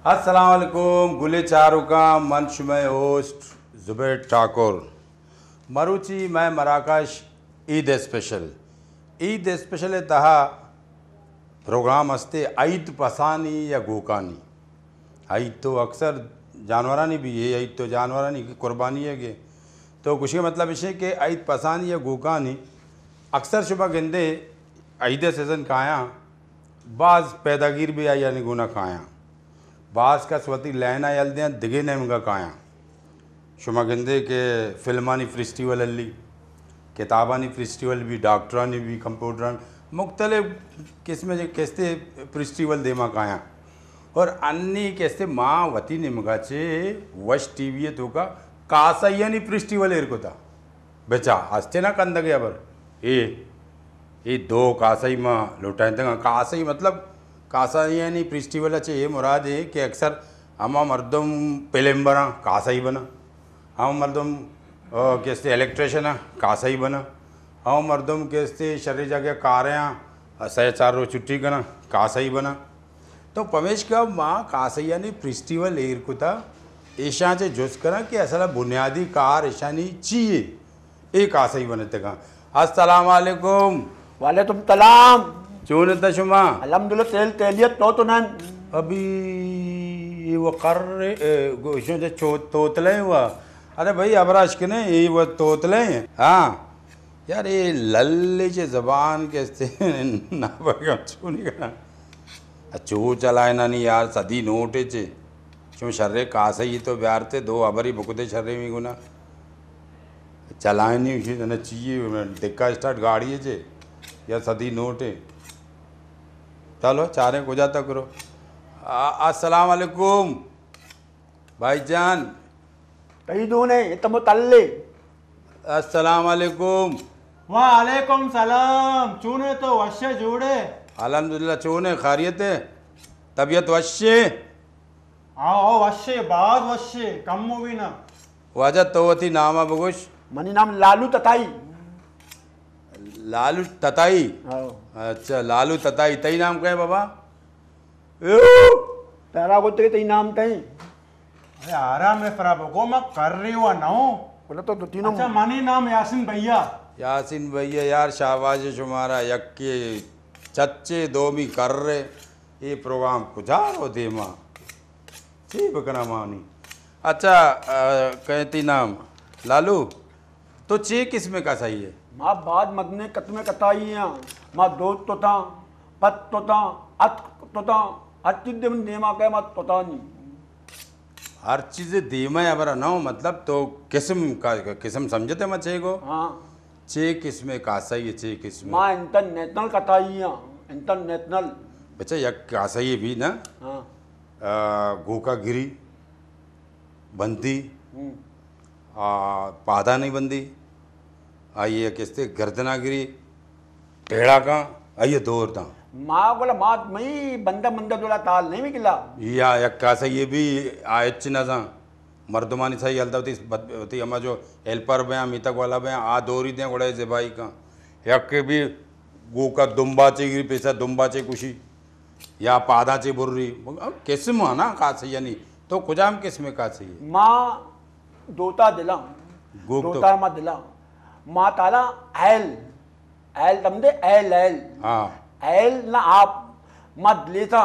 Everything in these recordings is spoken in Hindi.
अस्सलाम वालेकुम गुले चारू का मंच में होस्ट जुबैर ठाकुर मरुची मैं मराकश ईद स्पेशल तहा प्रोग्राम हस्ते ईद पसानी या गोकानी ईद तो अक्सर जानवरानी भी है ईद तो जानवरानी की कुर्बानी है के तो कुछ के मतलब इसे कि ईद पसानी या गोकानी अक्सर शुबा गेंदे ईद सीज़न काया बाज़ पैदागिर भी आई यानी गुना काया बास का स्वती लहना यलदे दिगे नेमगा काया शुमा गिंदे के फिल्मानी फेस्टिवल अल्ली किताबानी फेस्टिवल भी डॉक्टरानी भी कंप्यूटर मुख्तलिफ किस्म के कैसे फेस्टिवल देमा काया और अन्नी कैसे माँ वती निमगाचे वश टीवी तो का कासैयानी फेस्टिवल एर को था बेचा हस्ते ना कंद गया बर ये दो कासई माँ लुटाए थे कासई मतलब कासायानी फेस्टिवल अच्छे ये मुराद है कि अक्सर हम मर्दम पेलेम बना कासा ही बना हम मर्दम कैसे इलेक्ट्रिशियन कासा ही बना हम मर्दम कैसे शरीर जगह कारें सह चार रो छुट्टी करना कासा ही बना तो पमेश का माँ कासयानी फेस्टिवल एर को था ऐशा से जुस करा कि असल बुनियादी कार ऐशानी चाहिए एक कासा ही बने थे कहा अस्सलाम वालेकुम वालेकुम सलाम चून तशुमा अल्हम्दुलिल्लाह तेल तेलियत तो नन अभी वो कर रहे तोतले हुआ अरे भाई अबराश के ने ये वो तोतले हैं हाँ यार ये लल्ले चे जबान कैसे ना बगा चू नहीं करना चू चलाए ना नहीं यार सदी नोटे चे चू शर्रे कासे ही तो प्यार थे दो अबरी बुकते शर्रे में गुना चलाए नहीं उसी ना चाहिए दिक्का स्टार्ट गाड़ी है चे या सदी नोटे चलो चारे को जाता करो अस्सलाम वालेकुम भाईजान तई दूने तम तल्ले अस्सलाम वालेकुम वालेकुम सलाम चूने तो वश्य जोड़े अल्हम्दुलिल्लाह चूने खैरियत है तबीयत वश्य आओ वश्य बाद वश्य कम भी ना वजह तो वती नामा बगुश मनी नाम लालू तताई लालू तताई आओ अच्छा लालू तताई तई नाम क्या है बाबा तेरा को तई नाम तई अरे आराम में फराब को मैं कर रही हुआ ना हूँ बोला तो तीनों अच्छा मनी नाम यासिन भैया यासिन भैया यार शाबाश शुमारा यक्के चच्चे दोमी कर रहे ये प्रोग्राम कुजार हो दे माँ ची बकना मानी अच्छा कहती नाम लालू तो चे किस्म का सही है माँ बाद मदने कतमे कताई हैं माँ दोस्त तो था पत तो था अत तो था अचिद्य में देमा कह मत तो था नहीं हर चीज़ धीमा है बरा ना मतलब तो किस्म का किस्म समझते मैं चे को हाँ चे किस्म का सही है चे किस्म माँ इंटरनेशनल कताई हैं इंटरनेशनल बच्चा यक का सही है भी ना हाँ गोका गिरी बंदी पादा नहीं बंदी आइए किसते गर्दनागिरी टेढ़ा का आइए दौर था माँ बोला माँ मई बंदा बंदा दोला ताल नहीं भी किला या यक्का से ये भी आयच न सा मर्दमानी सही हलता होती हमारा जो हेल्पर बया मीतक वाला बया आ दोरी दें गोड़े से भाई का यक भी गो का दुम्बाचे गिरी पैसा दुम्बाचे कुशी या पादाचे बुर्री किस्म है ना का सही नहीं तो खुजाम किस्म का सही है माँ दोता दिला गोक तो दोता माँ दिला माँ ताला एल तमदे एल हाँ एल ना आप मत लेता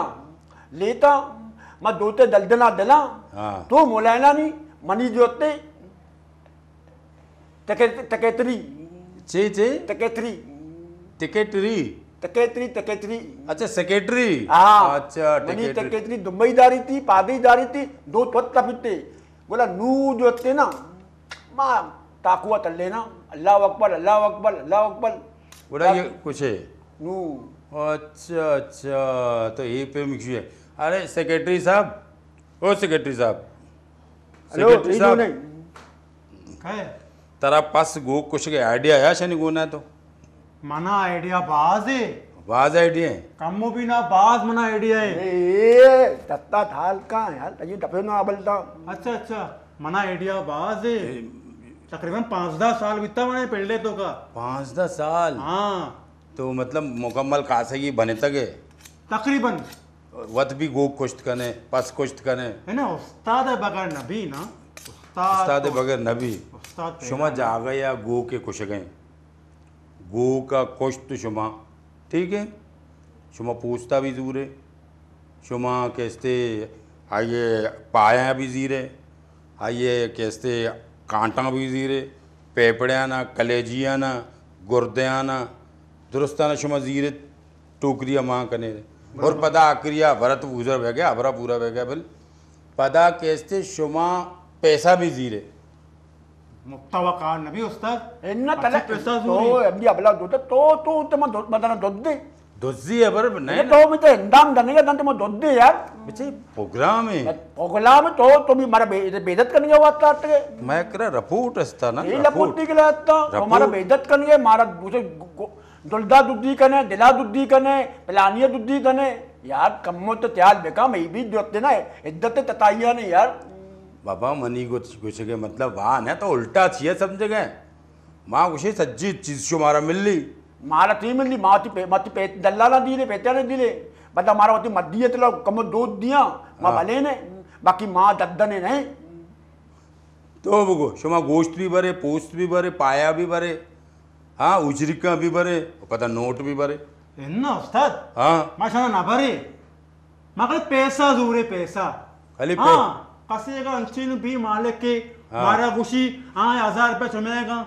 लेता मत दोते दलदला दिला हाँ तो मोलाना नहीं मनी जोते तकेतरी चे चे तकेतरी टिकेटरी तकेतरी अच्छा सेक्रेटरी हाँ अच्छा मनी तकेतरी दुबई दारी थी पादी दारी थी दो त्वत्ता पिते बोला नू जोते ना माँ ताकुआ तल्ले ना अल्लाह अकबर अल्लाह अकबर अल्लाह अकबर बोला ये कुछ है नू अच्छा अच्छा तो ये पे मिक्स है अरे सेक्रेटरी साहब ओ सेक्रेटरी साहब हेलो सेक्रेटरी साहब नहीं कहे तेरा पास गो कुछ के आइडिया है शनि गोना तो मना आइडिया बाज है वाज आइडिया है कम भी ना बाज मना आइडिया है ए तत्ता थाल का यार तजी टपे ना बलता अच्छा मना आइडिया बाज है तकरीबन 5-10 साल बीता मैंने पहले तो का 5-10 साल हाँ तो मतलब मुकम्मल कासे की बने तक है तकरीबन वत भी गो कुश्त कने पस कुश्त कने है ना उस्ताद है बगैर नबी ना उस्ताद बगैर नबी उस्ताद शुमा जा गया गो के कुछ गए गो का कुश्त शुमा ठीक है शुमा पूछता भी दूर है शुमा कैसे आइए पाया भी जीरे आइए कैसे कांटा भी जीरे पेपड़िया ना कलेजिया ना गुर्दिया ना दुरुस्ताना शुमा जीरे टोकरिया माँ कने और पदा आक्रिया भरत गुजर बह गया अबरा पूरा बह गया बिल पदा कैसे शुमा पैसा भी जीरे मुक्तवकार नबी उस्ताद इन्ना तले पैसा तो अभी अबला दोता तो तम मदना दोद्दे दोजी है पर नहीं तो मिते इंदाम दने का दंत म दोद्दे यार बच्चे प्रोग्राम है ओगला में तो भी मारा बेइज्जत करने हुआ था ते मैं करा रपोर्ट अस्ता ना ये लपोटी के लिए था हमारा बेइज्जत करने मारा दूसरे दुल्दा दुद्दी कने दिला दुद्दी कने प्लानिया दुद्दी कने यार कम्मो तो त्याल बेका मैं भी जोते ना इज्जत तताइया ने यार बाबा मनी को कुछ के मतलब वहाँ ना तो उल्टा छिए सब जगह माँ कुछ सज्जी चीज जो मारा मिल ली मारा ती मिली माती पे दल्लाला दिले पेत्या ने दिले बता मारा होती मध्य तला कम दूध दिया माँ भले ने बाकी माँ दद्दने नहीं तो बगो शुमा गोश्त भी भरे पोस्ट भी भरे पाया भी भरे हाँ उजरिका भी भरे पता नोट भी भरे इन्ना उस्ताद हाँ माशाल्लाह ना भरे मगर पैसा दूरे पैसा खाली हाँ कसेगा अंचिन भी मालिक के मारा खुशी हाँ 1000 रुपये चुमेगा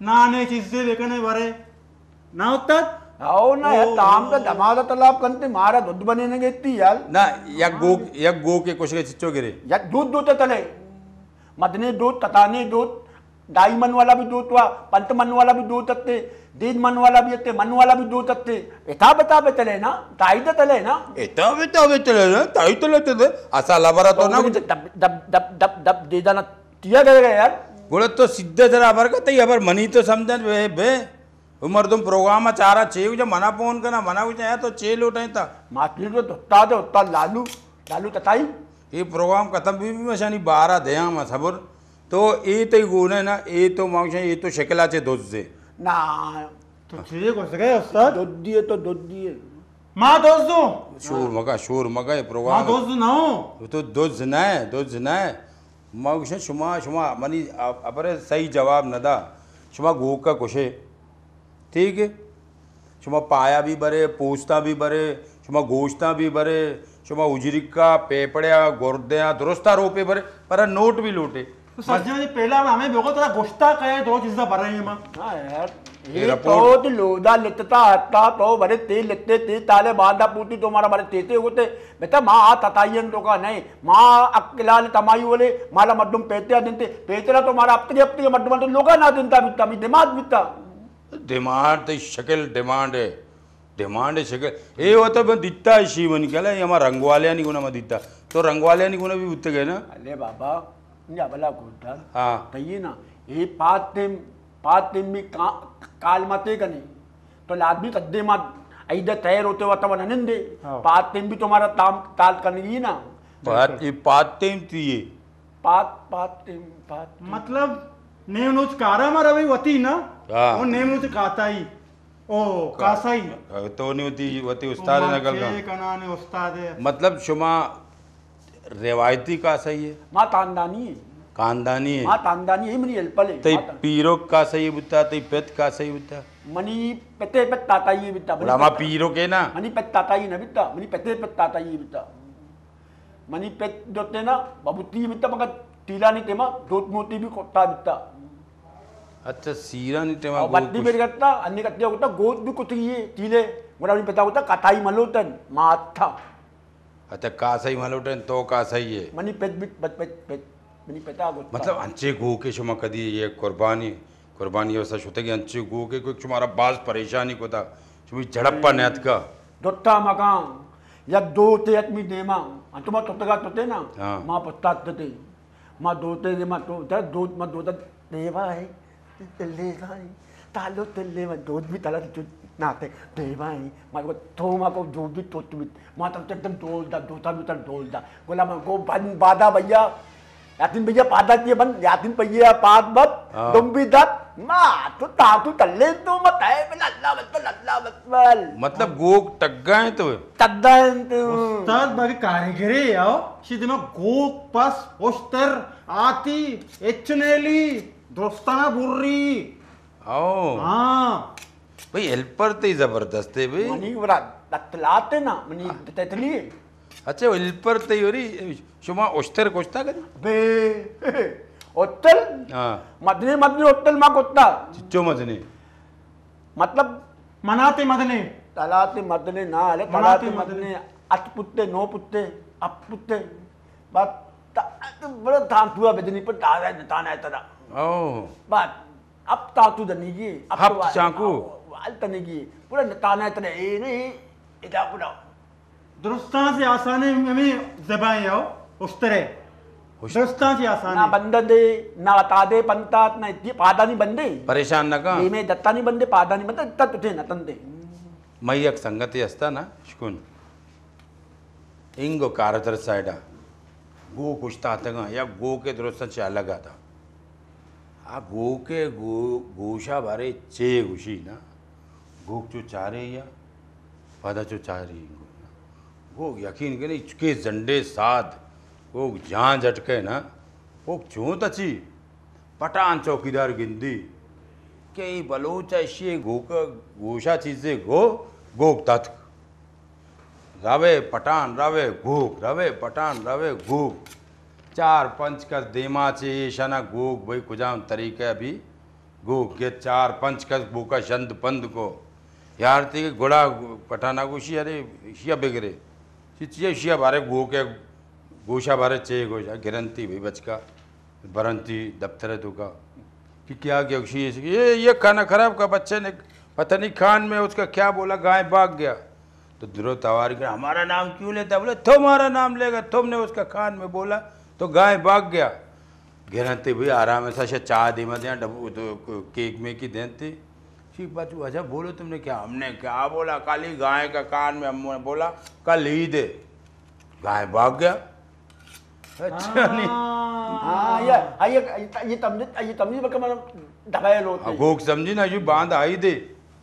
नाने चीजें देखने भरे ना उस्ताद आओ ना यार ताम पे दमादा तालाब कंते मारा दूध बने ने गेती यार ना यक गो के कुछ के चिच्चो गिरे यार दूध दूध तले मदने दूध तताने दूध डाई मन वाला भी दूध हुआ पंत मन वाला भी दूध तत्ते दीन मन वाला भी अत्ते मन वाला भी दूध तत्ते इता बता पे तले ना ताई तो तले ना इता भी चले ना ताई तो लेते थे असा लबरा तो ना दब दब दब दब दब दे जाना तिया गए यार बोले तो सीधे जरा अबर का तई अबर मनी तो समझन बे उमर तुम प्रोग्राम चारा चे जो मना फोन करना मना कुछ है तो चे लोटे था मातली तो धुत्ता दे उत्ता लालू लालू तताई ये प्रोग्राम खत्म भी मशानी 12 दया में सबर तो ये तो गुने ना ये तो मांगशा ये तो शक्ला चे दोस्त से ना तो चीजें कुछ गए उस्ताद दूध दिए तो दूध दिए माँ दोस्तों शोर मगा ये माँ प्रोग्राम दोस्त ना हो तो दोस्त ना है मांगशा शुमा मनी अपरे सही जवाब न दा शुमा गो का कुशे ठीक है शुमा पाया भी भरे पोस्ता भी भरे शुमा गोश्ता भी भरे शुमा उजरिका पेपड़िया गुर्दिया दुरुस्ता रोपे भरे पर नोट भी लूटे तो सच में पहला हमें बेगो तेरा गोश्ता कहे दो चीजें भर रही है माँ हाँ यार ये तो लोदा लेता हत्ता तो बड़े तेल लेते ते ताले बांधा पूती तो हमारा बड़े तेते होते बेटा माँ आ तताइयन तो का नहीं माँ अकेला तमाई बोले माला मड्डुम पेते दिनते पेतेला तो हमारा अपने मड्डुम तो लोगा ना दिनता बिता भी दिमाग बिता डिमांड तो शक्ल डिमांड है शक्ल ये वो तो मैं दिखता है शिवन क्या ये हमारा रंगवालिया नहीं गुना मैं दिखता तो रंगवालिया नहीं गुना भी उत्ते गए ना अरे बाबा ये अबला कोटा हाँ कहिए ना ये पात टीम भी काल मते कने तो लादमी कद्दे मत ऐदे तैयार होते हुआ तब ननिंदे पात टीम भी तुम्हारा ताम ताल करनी ना पात टीम थी ये पात टीम मतलब नेम नोच कारा मारा भाई वती ना हाँ। वो नेम नोच काता ही ओ कासाई तो नहीं होती उस्ताद नकल का कनाने उस्ताद है मतलब शुमा रिवायती का सही है माँ तांदानी है खानदानी है माँ तांदानी है मनी एल्पले तई पीरो का सही बुता तई पेत का सही बुता मनी पेते पेत ताता ये बिता रामा पीरो के ना मनी पेत ताता ये न बिता मनी पेते पेत ताता ये बिता मनी पेत जोते ना बबुती बिता मगर टीला नहीं तेमा दोत मोती भी कोटा बिता अच्छा सीरा नहीं टेमा और बत्ती मेरे करता अन्य कत्ते होता गोद भी कुछ ये टीले मोरा नहीं पता होता कताई मलोतन माथा अच्छा का सही मालूटन तो का सही है मनी पेत पेत मनी पता गोता मतलब अंचे गो के शुमा कदी ये कुर्बानी ऐसा होता कि अंचे गो के कोई तुम्हारा बाज परेशानी को था तुम्हें झड़प्पा नैत का दोत्ता मकान या दो ते आदमी देमा अंतुमा तोतगा तोते ना हाँ। माँ पत्ता तोते माँ दोते दे माँ तो दर दो माँ दोता देवा है तल्ले है तालो तल्ले में दूध भी तला तो नाते देवा है माँ को तो माँ को जो भी तो तुम माँ तब एकदम डोल दा दोता भी तक डोल दा बोला माँ को बादा भैया यातिन भैया पादा ये बन यातिन भैया पाद बत तुम भी दत माँ तो तातू तल्ले तो मत है अल्लाह बल मतलब गोक टक गए तो तद्दन उस्ताद बाकी कारीगरी आओ सीधे में गोक पास पोस्टर आती एचनेली दोस्ताना बुर्री आओ हाँ भाई हेल्पर तो ही जबरदस्त है भाई मनी बरा ततलाते ना मनी ततली अच्छा हेल्पर तो ही हो रही शुमा ओस्टर कोस्ता करी बे होटल हाँ मदने मदने होटल माँ कोत्ता चिच्चो मजने मतलब मनाते मदने तलाते मदने ना अले तलाते मदने अत पुत्ते नो पुत्ते अप पुत्ते बात बड़ा तांतुआ बेदनी पर तारा ताना है तरा ओ बात अब तातु दनीगी हप चाकू वाल तनीगी पूरा ताना है तरा ए नहीं इधर पूरा दुरुस्तान से आसाने में जबाएं आओ उस तरह दुरुस्तान से ना आसाने बंदे ना तादे पंतात ना इतनी पादा नहीं बंदे परेशान नका ये में दत्ता नहीं बंदे पादा नहीं बंदे तत तुझे न तंदे मई एक संगति असता ना शिकून इंगो कारतर साइडा गो कुछता आता या गो के दुरुस्त से अलग आता आ गो के गोशा बारे चे गुशी ना गोक चो चारे या पदा चो चारे गो यकीन करे के झंडे साथ वो जहाँ झटके ना वो चूँ तची पटान चौकीदार गिंदी के बलोच ऐसी गोशा चीजें गोक तथ रवे पटान रवे घूक रवे पटान रवे घूक 4-5 कस देमा चे शना गोक भाई कुजाम तरीके अभी गोक के 4-5 कस बोका शंद पंद को यार ते घोड़ा पठाना गुशी अरे शिया बिगरे शिया बारे गो के गोशा बारे चे गोशा गिरंती भाई बचका बरंती दफ्तर तो का कि क्या क्या ये खाना खराब का बच्चे ने पता नहीं खान में उसका क्या बोला गाय भाग गया तो दुरो तवार कर हमारा नाम क्यों लेता बोले तुम्हारा नाम लेगा तुमने उसका खान में बोला तो गाय भाग गया गिरंती भाई आराम से चाह दी मत यहाँ डब्बू तो केक में की देती ठीक बात अच्छा बोलो तुमने क्या हमने क्या बोला काली गाय का कान में हमने बोला कल ही दे गाय भाग गया अच्छा नहीं हाँ ये तमने बक मतलब दबाए लोटे गोक समझी ना यू बांध आई दे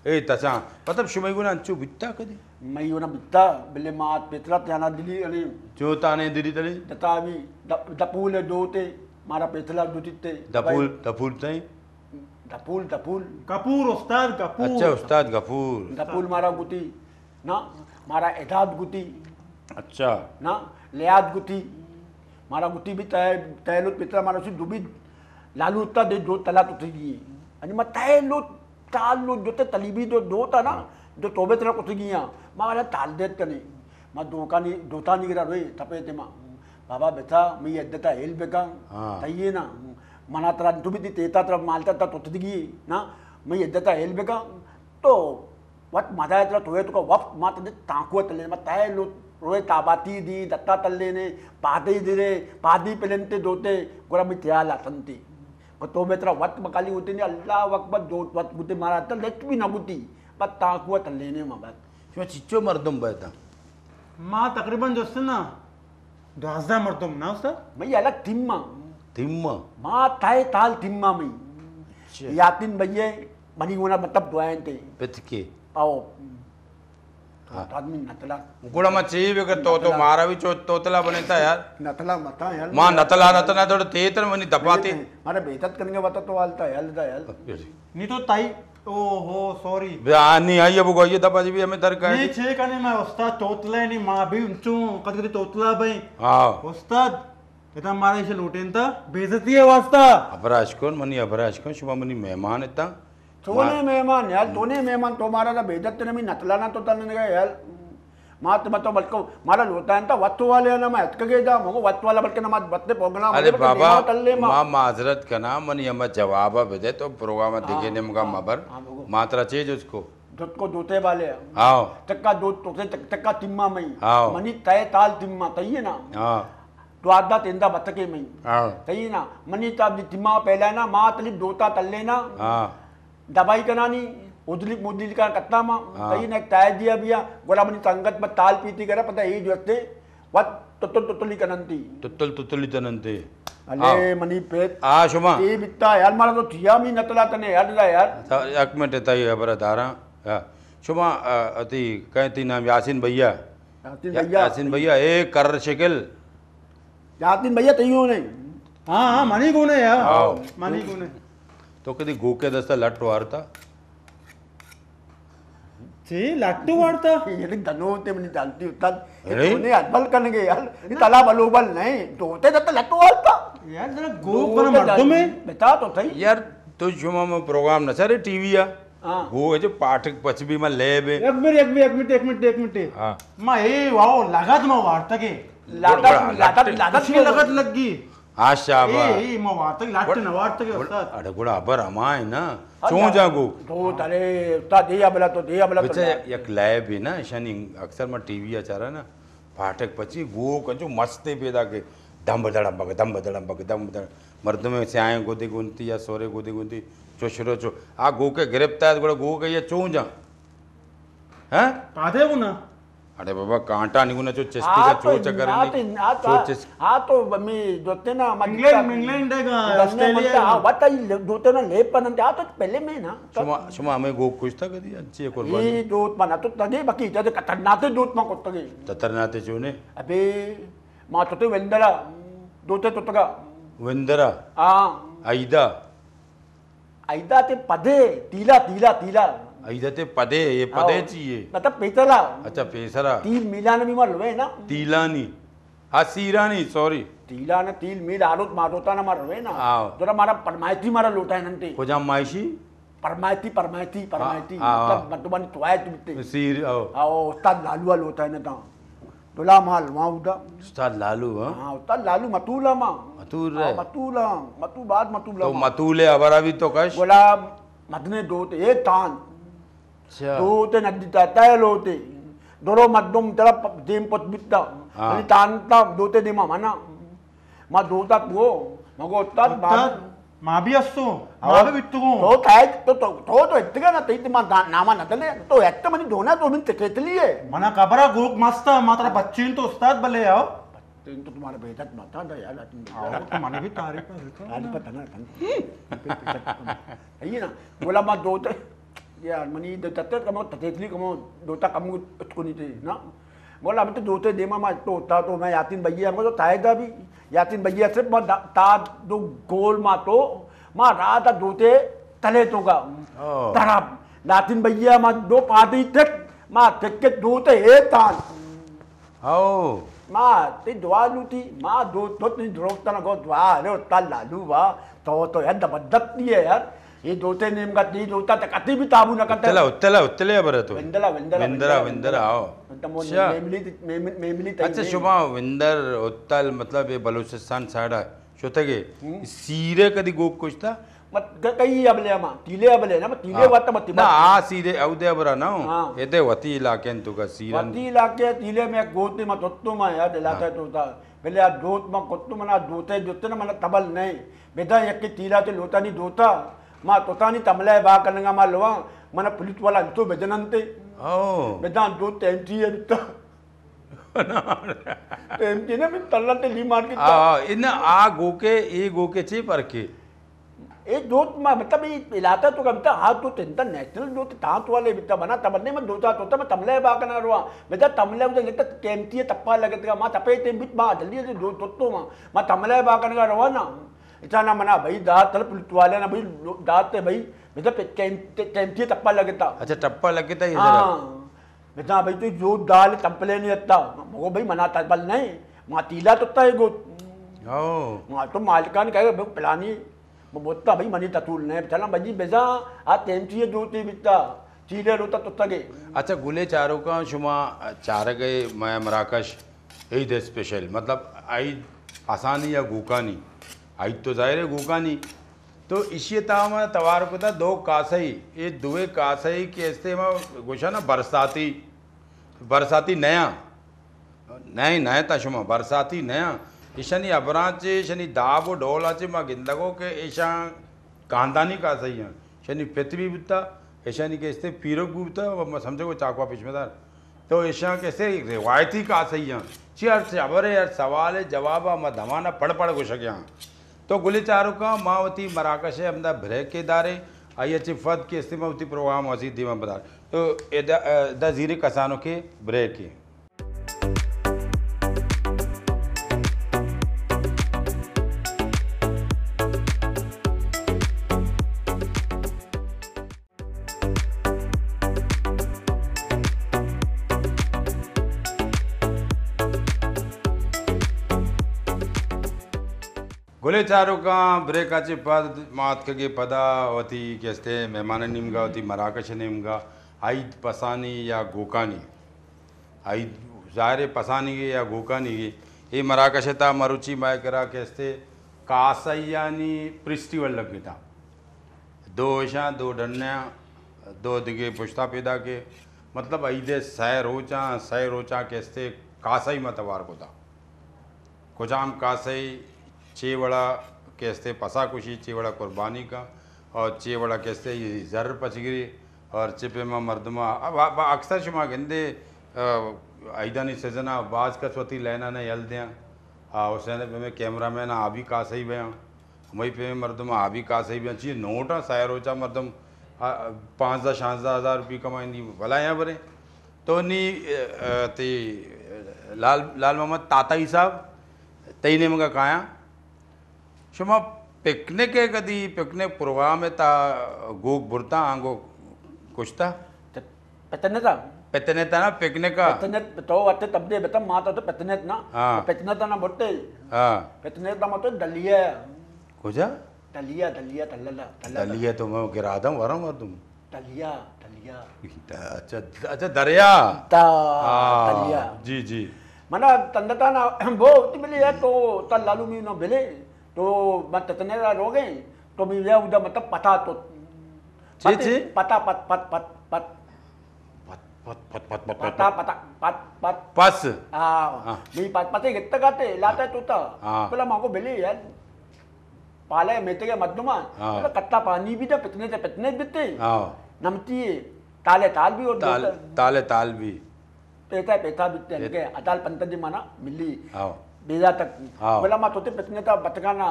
ए तसा मतलब शुमई गुना अंचू बित्ता कदे मैं यो ना बित्ता बिले मात पेतला त्याना दिली अली जो ताने दिली तले दतावी दपूल दोते मारा पेतला दुतिते दपूल तई दपूल कपूर उस्ताद कपूर अच्छा उस्ताद गफूर दपूल मारा गुती ना मारा एदाद गुती अच्छा ना लियाद गुती मारा गुती भी तयलो पेतला मारा सी दुबी लालू उत्ता दे दो तला तो थी आणि मग तयलो तालो जो ते तलीबी दो था ना जो तोबे तला कुछ गिया मारा ताल देत कने मा दोता निगरा रोई तपे ते मा बाबा बेटा मी यद्दता हेल बेका तय्ये ना मना तरा तुम्ही ती तेता तर मालता ता तो दिगी ना मी यद्दता हेल बेका तो वत माझा तला तोय तुका वप मात दे तांकुव तले मा तयलो रोय ताबाती दी दत्ता तल्ले ने पादी दिरे पादी पेलंते दोते गोरा मी त्याला तंती तो बेतरा वत मकाली होती ने अल्लाह अकबर दो वत गुते मारा तल लेट भी ना गुती पर तांकुव तल्ले ने मा बात शो चिच्चो मर्दम बैठा माँ तकरीबन जो ना 2000 मर्दम ना उस्ताद मैं अलग तिम्मा माँ ताए ताल तिम्मा में यातिन भैया बनी होना मतलब दुआएं थे पितके पाओ आदमी नतला गुड़ा में चाहिए भी तो मारा भी तोतला बनेता यार नतला मता यार मां नतला थोड़ा तेतर मनी दपाते मारे बेइज्जत करने बता तो आलता यार नहीं तो ताई ओहो सॉरी नहीं आई अब ये दबा जी भी हमें दर का ये छे कने मैं उस्ताद तोतला नहीं मां भी उंचू कद तोतला भाई हां उस्ताद इतना मारे इसे लूटेन था बेइज्जती है वास्ता अबराज कौन मनी अबराज कौन शुभ मनी मेहमान इतना तोने मेहमान यार तोने मेहमान तो मारा ना बेइज्जत ने मी नतला ना तो तने गया यार मात मत बल्को मारा लोता है वत्तु वाले ना मैं हटक गए जा मगो वत्तु वाला बल्कि ना मत बत्ते पोगना अरे बाबा मां माजरत का ना मनी हम जवाब भेजे तो प्रोग्राम दिखे ने मुका मबर मात्रा चीज उसको दूध को दोते वाले हां चक्का दूध तो चक्का तिम्मा में हां मनी तय ताल तिम्मा तई ना हां तो आदा तेंदा बतके में हां तई ना मनी ताब तिम्मा पहला ना मां तली दोता तल्ले ना हां दवाई कनानी उदली मुदली का कत्ता मा कहीं ने ताय दिया बिया गोला मनी संगत में ताल पीती करे पता यही जोते वत तुतुली कनंती तुतुली तनंते अले मनी पेट आ शुमा ये बिता यार मारा तो थिया मी नतला तने यार दा यार एक मिनट ताई खबर धारा शुमा अति कहती नाम यासीन भैया यासीन भैया एक कर शिकिल यासीन भैया तैयो नहीं हाँ हाँ मनी कौन है यार मनी कौन है तो कदी गोके दस्ता लट वारता जी लट्टू वारता ये धनो ते मनी डालती उतल इतने अदबल करने यार ये ताला बलोबल नहीं तोते तो लट्टू वारता यार जरा गो पर मर्दों में बता तो थई यार तो शुमा में प्रोग्राम न सरे टीवी आ हां गो है जो पाठक पचबी में लेब एक मिनट हां मां ए वाओ लागत में वारता के लागत की लगत लग गई आशा बा ए मां वारता लट न वारता के उस्ताद अरे गुड़ा अबर अमाय ना चो जागो तो तारे उस्ताद दिया बला तो बच्चा एक लैब है ना शनि अक्सर में टीवी आचारा ना पाठक पची गो कंजो मस्ते पैदा के दम बदड़म मर्द में से आए गोदी गुनती या सोरे गोदी गुनती चोशरो चो आ गो के गिरफ्तार गुड़ा गो के ये चो जा हैं पादे को ना अरे बाबा कांटा नहीं गुना चो चस्ती का चो चक्कर नहीं चो चस हां तो मी दोते ना इंग्लैंड का ऑस्ट्रेलिया हां बताई दोते ना ले पन आ तो पहले में ना शुमा हमें गो कुछ था कदी अच्छी कुर्बानी ये दोत बना तो तगे बाकी इधर कतरनाते दोत मा को तगे ततरनाते चोने अबे मा तो वेंदला दोते तो तगा वेंदरा हां आइदा आइदा ते पदे तीला आइदा ते पदे ये पदे चाहिए मतलब पेतला अच्छा पेसरा तील मिलान भी मर वे ना तीलानी हाँ सीरानी सॉरी तीला ने तील मिल आरोत मारोता ना मर वे ना आओ जरा मारा परमाइती मारा लोटा है नंटे को जाम माइशी परमाइती हाँ, मतलब मतबन तो आए तुमते सीर आओ उस्ताद लालू लोटा है ना ता तोला माल वहां उदा उस्ताद लालू हां उस्ताद लालू मतूला मा मतूर रे मतू बाद मतूला तो मतूले अबरा भी तो कश बोला मदने दो ते एक तान अच्छा दो ते नदी ताय लोते दोरो मद्दम तेरा जेम पत बित्ता आणि तानता दो ते दिमा मना मा दोता वो मगो उस्ताद बाद मां भी असतो मां भी बिट्टू को तो काय तो इतगा ना ते मा नामा नदले तो एकट मनी दोना तो मिन तेतली है मना कबरा गोक मस्त मात्र बच्चीन तो उस्ताद भले आओ तो तुम्हारा बेटा माता दा यार आओ तो मने भी तारीफ पता ना है ना बोला मा दो ते यार मनी दो तत्ते कम तेतली कम दोता कम उसको नहीं थे ना बोला हम तो दोते देमा मा तो होता तो मैं यातिन भैया हमको तो तायदा भी यातिन भैया सिर्फ मा ता दो गोल मा तो मा रात दोते तले तो का तरफ यातिन भैया मा दो पार्टी तक मा तक के दोते एक तान आओ मा ते दुआ लूटी मा दो तो नहीं रोकता ना गो दुआ अरे ताल लालू वा तो यार जबरदस्ती है यार ये दोते नेम का ती दोता तक अति भी ताबू न करता उतले अबर तो विंदरा आओ मेमली अच्छा शुभा विंदर उत्तल मतलब ये बलूचिस्तान साइड है शोतगे सीरे कदी गोक कुछ था मत कई अबले मा तीले अबले ना तीले वात मत ना आ सीरे औदे अबरा ना एते वती इलाके तो का सीरन वती इलाके तीले में गोते मत तत्तो मा याद इलाका तो था पहले आ दोत मा कोत्तो मना दोते जोते ना मन तबल नहीं बेदा एक के तीला तो लोता नहीं दोता मा तोता नहीं तमले बा करनगा मा लोवा मन पुलिस वाला तो बेजनंते ओ बेदा दो टेंटी है तो टेंटी ने भी तल्लते ली मार के इन आ गोके ए गोके चे पर के ए दोत मा मतलब ये इलाका तो कब तक हाथ तो इंटरनेशनल जो तांत वाले बिता बना तबने में दोता तो मैं तमले बा करना रुआ बेटा तमले मुझे लेता टेंटी तप्पा लगेगा मा तपे ते बित मा जल्दी से दो तो मा तमले बा करना रुआ ना इतना मना भाई दात तल पुलिस वाले ना भाई दात ते भाई बेटा टेंटी तप्पा लगता अच्छा टप्पा लगता ये हां बेटा भाई तो जो दाल तपले नहीं आता वो भाई मना तबल नहीं मा तीला तो है गो ओ मा तो मालिकान कहे प्लानी बोलता भाई मनी ततुल ने चला बजी बेजा आ टेंटी दोती बिता चीले रोता तो तगे अच्छा गुले चारों का शुमा चार गए मैं मराकश ईद स्पेशल मतलब ईद आसानी या गुकानी ईद तो जाहिर है गुकानी तो इसी ताम तवार को था दो कासई ये दुए कासई के ऐसे में गोशा ना बरसाती नया नहीं नया था शुमा बरसाती नया ईशानी अबराचे शनि दाबो ढोलाचे मा गिंदगो के ईशा कांदानी का सही है शनि पृथ्वी बुता ईशानी के इससे पीरक बुता समझो को चाकवा पिछमेदार तो ऐसा कैसे रिवायती का सही हैं चर चबर यार सवाल जवाब मत हमारा पढ़ को सकिया तो गुले चारों का मावती मराकश है अमदा ब्रेक के दारे आई चिफत के इस्तेमावती प्रोग्राम वसी दीवा बदार तो द जीरे कसानों के ब्रेक के गुले चारों का ब्रेकाचे पद मात के पदा होती कैसे मेहमान निमगा होती मराकश निमगा आईद पसानी या गोकानी आईद ज़ाहिर पसानी या गोकानी ये मराकशता मरुचि मायकरा कैसे कासयानी प्रिस्टिवल लगे था दो ऐसा दो डन्या दो दिगे पुश्ता पैदा के मतलब ईदे सै रोचा कैसे कासाई मतवार को था कुजाम कासई चेवड़ा कैसे पसा कुशी चेवड़ा कुर्बानी का और चेवड़ा कैसे ये ज़र पचगिरी और चिपे में मर्दमा अब अक्सर शुमा गंदे आईदानी सजना बाज का स्वती लेना ने यल दिया हुसैन पे में कैमरा मैन आबी का सही भया वही पे मर्दमा आबी का सही भया चाहिए नोट सायर रोचा मर्दम 5,000-6,000 रुपये कमाएंदी भला यहाँ बरे तो नहीं ते लाल मोहम्मद ताताई साहब तई ने मगा कहा शुमा पिकनिक है कदी पिकनिक प्रोग्राम है ता गोग बुरता आंगो कुछ था पेतने था ना पिकनिक का तो आते तब दे बेटा माता तो पेतने ना पेतने था ना बोलते पेतने था मतलब दलिया कुछ दलिया दलिया तो मैं गिरा दूं वरम तुम दलिया अच्छा दरिया दलिया जी मना तंदता ना वो मिली है तो तल लालू मी ना मिले तो मत तने रो गए तो मिले उधर मतलब पता तो पता पस नहीं पते कितना गाते लाता तो था बोला माँ को मिले यार पाले मेते के मधुमा कत्ता पानी भी था पितने बिते नमती ताले ताल भी और ताल भी पेता बिते के अताल पंतजी माना मिली बेजा तक बोला माँ तोते पितने था बतकाना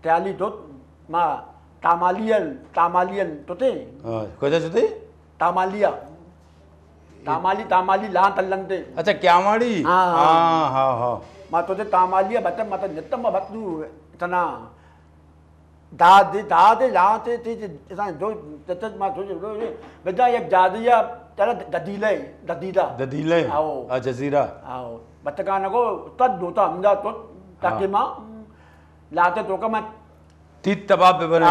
त्याली तो माँ तामालियन तोते कोई चुते तामाली ला तल्लंते अच्छा क्या माड़ी हाँ माँ तोते तामालिया बता माता नित्तम भक्तु इतना दादे लाते थे इतना दो तत माँ तोते बेजा एक जादिया चला ददीले आओ जजीरा आओ बतकाना को तद दोता हमदा तो ताकि माँ लाते तो का मैं तीत कबाब पे बने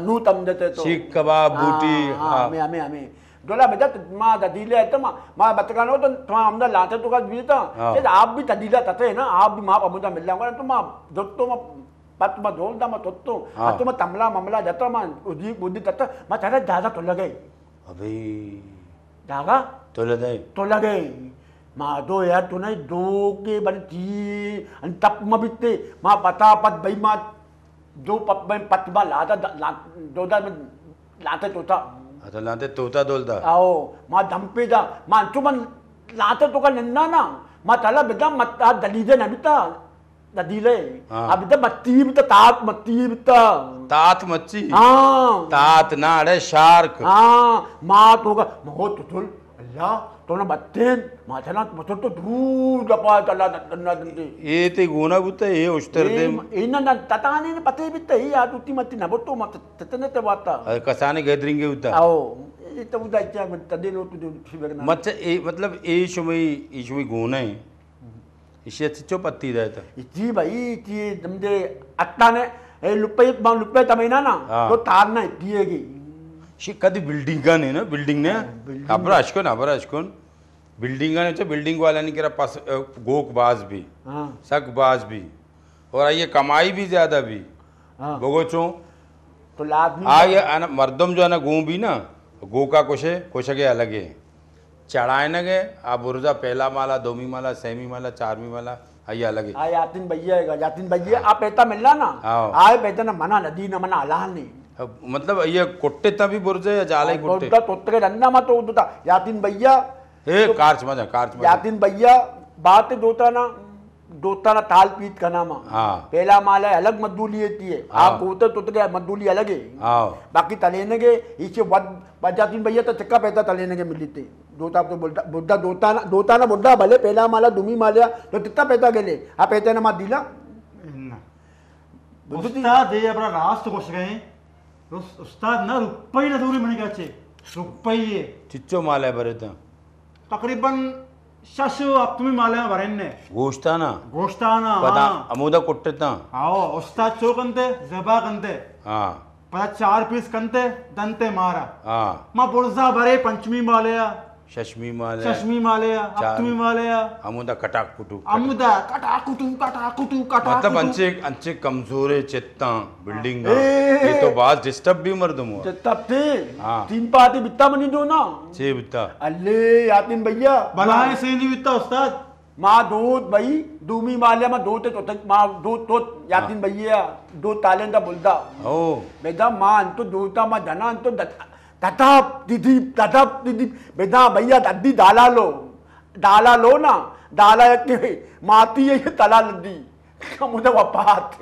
नू तम देते तो सीख कबाब बूटी हमें डोला बेटा माँ ददीले है तो माँ बतकाना तो तुम्हारा हमदा लाते तो का भी था आप भी ददीला तते ना आप भी माँ पमुदा मिल जाऊंगा तो माँ दोस्तों में पत में ढोलता में तो तो मैं तमला ममला जाता मैं उदी बुद्धि तत्ता मैं चाहता ज्यादा तो लगे अभी जागा तो लगे माँ दो यार तो नहीं दो के बनती तप में बिते माँ पता पत भाई माँ दो पतबा लाता दोदा में लाते तोता अच्छा लाते तोता दोलता आओ माँ धमपे जा माँ चुमन लाते तो का निन्ना ना माँ तला बेटा मत दलीजे न बिता ददीले अब तो मत्ती बिता तात मच्छी तात ना अरे शार्क माँ तो का मोह तुल अल्लाह तो ना बत्तेन माँ चला तो दूर दपा चला दंडे ये ते गोना बुते ये उस्तर दे ना तताने ने पते बिते ही याद उती मत ना बोतो मत ततने ते वाता कसाने गैदरिंग के उता आओ ये तो उदा क्या तदे नो तो फिरना मतलब ए शुमी गोना है इसे अच्छो पत्ती रहता जी भाई जी दमदे अट्टा ने ए लुप्पे तमेना ना तो तार ना दिएगी कदी बिल्डिंग का नहीं ना बिल्डिंग ने अबराशकोन बिल्डिंग का नहीं बिल्डिंग वाला नहीं करा पास गोक बाज भी सक बाज भी और आइए कमाई भी ज्यादा भी भोगोचो तो लाभ आइए मर्दम जो है ना गो भी ना गो का कुछ के अलग है चढ़ाए न गए आप बुर्जा पहला माला दोमी माला सेमी माला चारवी माला आइए अलग है यातिन भैया आप पैसा मिल रहा ना आए पैसा ना मना नदी ना मना अलाल नहीं मतलब ये कुट्टे तभी बुरजे या जाले कुट्टे दोता तोत्रे रन्ना मा तो दोता यातिन भैया ए कार्च मजा यातिन भैया बात दोता ना ताल पीत का नाम हाँ पहला माल है अलग मद्दूली होती है आप होते तो मद्दूली अलग है हाँ बाकी तलेने के इसे बजातीन भैया तो चक्का पैसा तलेने के मिली थे दोता तो बुड्ढा दोता ना बुड्ढा भले पहला माला दुमी मालिया तो कितना पैसा गेले आ पैसा ना मा दिला उस्ताद ये अपना रास्त कोश गए उस्ताद ना रुपये ना दूरी मनी का रुपये चिच्चो माल है बरे तो तकरीबन शशु अब तुम्हें माले में भरेंने गोश्ताना पता अमूदा कुट्टेता आओ उस्ताद चो कंते जबा कंते हाँ पता 4 पीस कंते दंते मारा हाँ माँ बुर्जा भरे पंचमी मालेया शशमी माले अब तुम्हें मालेया अमूदा कटाक कुटू कटाकुटू मतलब अंचे कमजोर है चित्ता बिल्डिंग ये तो बात डिस्टर्ब भी मर्दम हुआ तब थे हाँ 3 पाती बित्ता बनी दो ना छे बिता अल्ले यातिन भैया बनाए से नहीं बिता उस्ताद माँ दूध भाई दूमी मालिया माँ दो तो माँ दो तो यातिन भैया दो तालेंदा बुलदा ओ बेदा माँ अंतो दोता माँ धना अंतो तथाप दीदी बेदा भैया दद्दी दाला लो ना दाला के माती है ये तला लद्दी मुझे वपात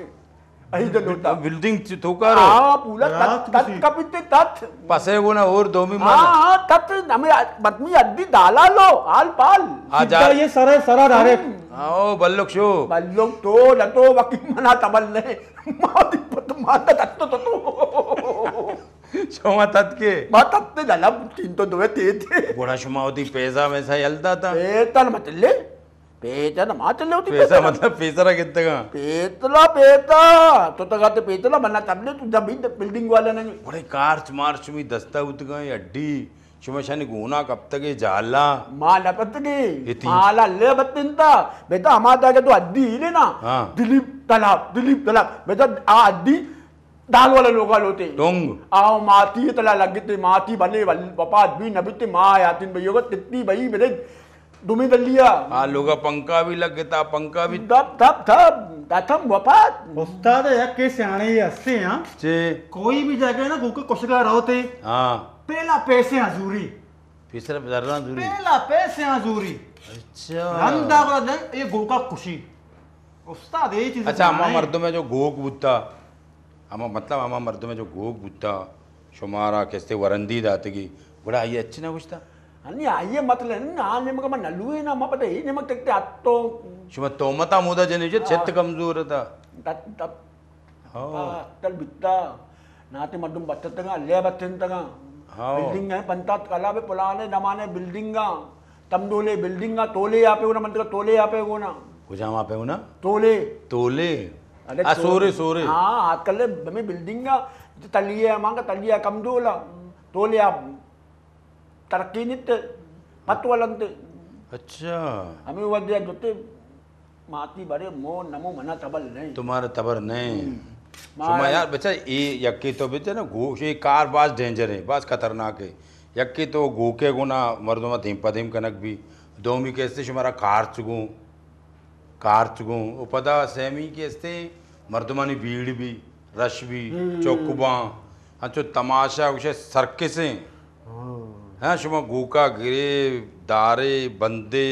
अही तो लोटा बिल्डिंग थोकार हाँ पूरा तत् कपिते तत् पसे वो ना और दो मी मार हाँ तत् हमें बदमी अद्दी दाला लो आल पाल आजा ये सरा डायरेक्ट आओ बल्लोक शो बल्लोक तो लतो वकी मना तबल ने माती पत माता तत्तो तो शोमा तत के बात तत्ते दला 3 तो 2 थे बड़ा शुमावती पैसा वैसा हलता था पेतल मतले पेतल मातले होती पैसा मतलब पैसा कितने का पेता तो कहते पेतला बनना तबले तू जब बिल्डिंग वाले ने बड़े कार्च मार्च में दस्ता उत गए अड्डी शुमशानी गुना कब तक ये जाला मां लपत के माला ले बत्तिंता बेटा हमारा के तो अड्डी ही ना दिलीप तालाब बेटा आ अड्डी दाल वाले लोग होते टोंग आओ माती तला लगते माती भले बपात भी नबिते माँ यातिन भैया को तित्ती भई मेरे दुमी दलिया लोगा पंखा भी लग गया पंखा भी थम वपात उस्ताद या के सियाने ये हंसते हैं चे कोई भी जगह ना गुके कुशगा रहोते हाँ पहला पैसे हजूरी फिसर जरना दूरी पहला पैसे हजूरी अच्छा रंदा को दे ये गोका खुशी उस्ताद ये चीज अच्छा हमारे मर्दों में जो गोक बुत्ता हमारे मर्दों में जो गोक बुत्ता शुमारा कैसे वरंदी दाते की बड़ा ये अच्छी ना कुछ था अन्य आइए मतलब ना निमक में नलुए ना मैं पता ही निमक तक तो शुमा तोमता मुदा जने जो चित्त कमजोर था तब तल बित्ता नाते मड्डुम बच्चतंगा ले बच्चतंगा बिल्डिंग है पंतात कला पे पुलाने नमाने बिल्डिंगा तमदोले बिल्डिंगा तोले यहाँ पे होना मंत्र तोले यहाँ पे होना कुछ वहाँ पे होना तोले सोरे हाँ आजकल हमें बिल्डिंगा तलिया मांगा तलिया कमजोला तोले आप तरक्की नित्य पत्वलंते अच्छा हमें वो दिया जोते माती बड़े मो नमो मना तबल नहीं तुम्हारा तबर नहीं सुमा यार बच्चा ये यक्की तो बच्चा ना गो ये कार बास डेंजर है बास खतरनाक है यक्की तो गो के गुना मर्दों में धीम पधीम कनक भी दोमी कैसे शुमारा कार चुगूं वो पता सेमी कैसे मर्दमानी भीड़ भी रश भी चौकुबा अच्छो तमाशा उसे सर्किस हाँ शुमा गोका गिरे दारे बंदे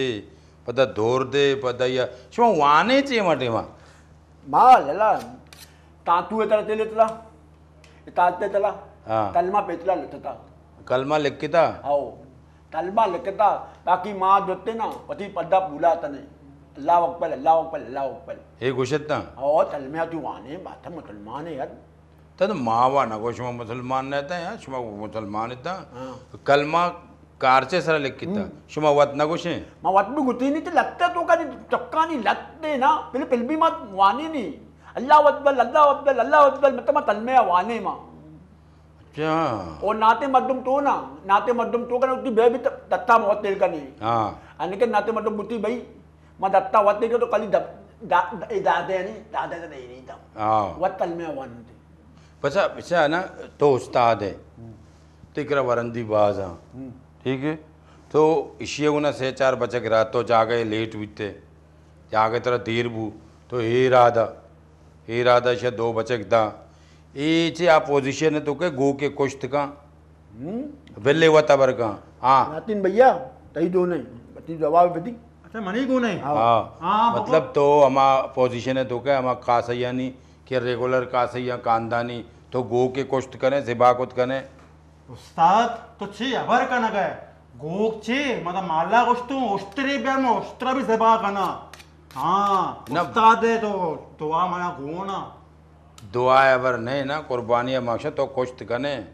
पता धोर दे पता या शुमा वाने चे मटे माँ लला तातू है तरह तेले तला ताते तला कलमा पेतला लेता कलमा लिख के था आओ कलमा लिखता बाकी माँ जोते ना पति पद्दा भूला तने अल्लाह अकबर हे गुशत ना और तलमिया तू वाने बात मुसलमान है यार तद मावा ना को शुमा मुसलमान रहता है यार शुमा मुसलमान इतना कलमा कारचे सरा लिख के था शुमा वत ना कुछ है माँ वत भी गुती नहीं तो लगता तो का चक्का नहीं लगते ना पहले भी मत वाने नहीं अल्लाह अकबर मतलब तलमिया वाने माँ अच्छा और नाते मद्दुम तो का उतनी बे भी दत्ता बहुत तेल का नहीं हाँ अने नाते मद्दुम बुती भाई मैं दत्ता वत तेल तो कली दादे नहीं दादा का नहीं था हाँ वत तल में वन थे पचा पचा ना तो उस्ताद है तो इकरा वरंदी बाज हाँ ठीक है तो इशिये गुना से 4 बच्चे गिरा तो जागे लेट हुईते जागे तरह देर बू तो हे राधा इसे 2 बच्चे दा ये चे अपोजिशन है तो के गो के कुश्त का वेले हुआ तबर का हाँ नातिन भैया तई दो नहीं बती जवाब बती अच्छा मनी को नहीं हाँ हाँ, मतलब तो हमा पोजीशन है तो क्या हमा कासैया नहीं कि रेगुलर कासैया कांदानी तो गो के कुश्त करें जिबाकुत करें उस्ताद तो ची अबर का नगा गोक ची मतलब माला गोश्तू उस्त्री बेर में उस्त्रा भी ज़बा करना हाँ ना- उस्ताद है तो दुआ माया गो ना दुआ अबर नहीं ना कुर्बानी मकसद तो कुश्त करें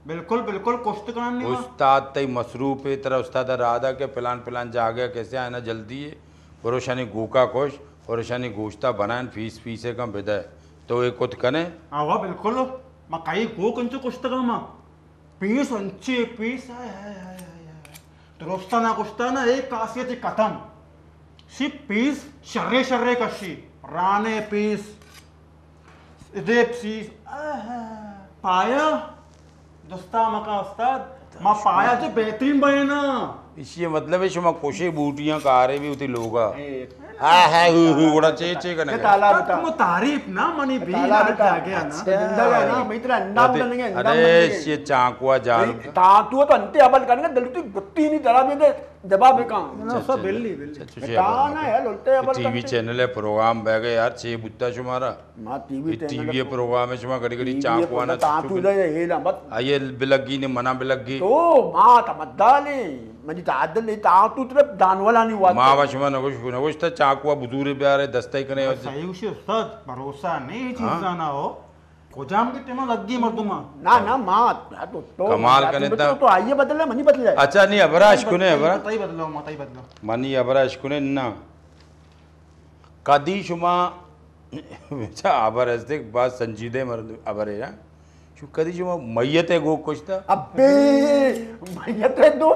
बिल्कुल बिल्कुल कुश्त करना नहीं हुआ। उस्ताद तई मसरूफ है तरह उस्ताद राधा के प्लान प्लान जागे कैसे आना जल्दी है परोशानी गूका खुश परोशानी गोश्ता बनाए फीस फीसे का बिदा तो एक कुछ करें आवा बिल्कुल मैं कहीं गो कंचो कुश्त का माँ पीस अंचे पीस है तो रोस्ता ना कुश्ता ना एक कासियत ही खत्म सी पीस शर्रे शर्रे कशी राने पीस इधे पीस पाया दोस्ता मका उस्ताद माँ पाया जो बेहतरीन बने ना इसलिए मतलब है शुमा कोशे बूटियां कारे भी होती लोगा हाँ है उड़ा चे चे ये करने ताला बता तुम तारीफ ना मनी भी ताला ना बता गया ना जिंदा है ना मैं तेरा अंडा बनेंगे अंडा अरे बनेंगे ये चाकुआ जाल तातू तो अंते अबल करेंगे दलती गुत्ती नहीं जरा भी दे जवाब का ना सब बिल्ली बिल्ली ताना है लोलते अबल टीवी चैनल है प्रोग्राम बह गए यार छे बुत्ता शुमारा मां टीवी टीवी प्रोग्राम है शुमा घड़ी घड़ी चाकुआ ना तातू दे हे ना मत आइए बिलग्गी ने मना बिलग्गी तो मां तमद्दाले मजी तादल नहीं तातू तरफ दानवाला नहीं हुआ माँ वशमा नगुश था चाकुआ बुजूर प्यारे दस्ता ही कने सही उसी उस्ताद भरोसा नहीं चीज ना हो कोजाम के टेमा लग गई मर्दुमा ना ना मां तो कमाल करने तो आइए बदले मनी बदल जाए अच्छा नहीं अबराश कुने अबरा तई बदलो मताई बदलो मनी अबराश कुने ना कदी शुमा अच्छा अबर हस्ते बात संजीदे मर्द अबर है ना शु कदी शुमा मैयत है गो कुछ था अबे मय्यते दो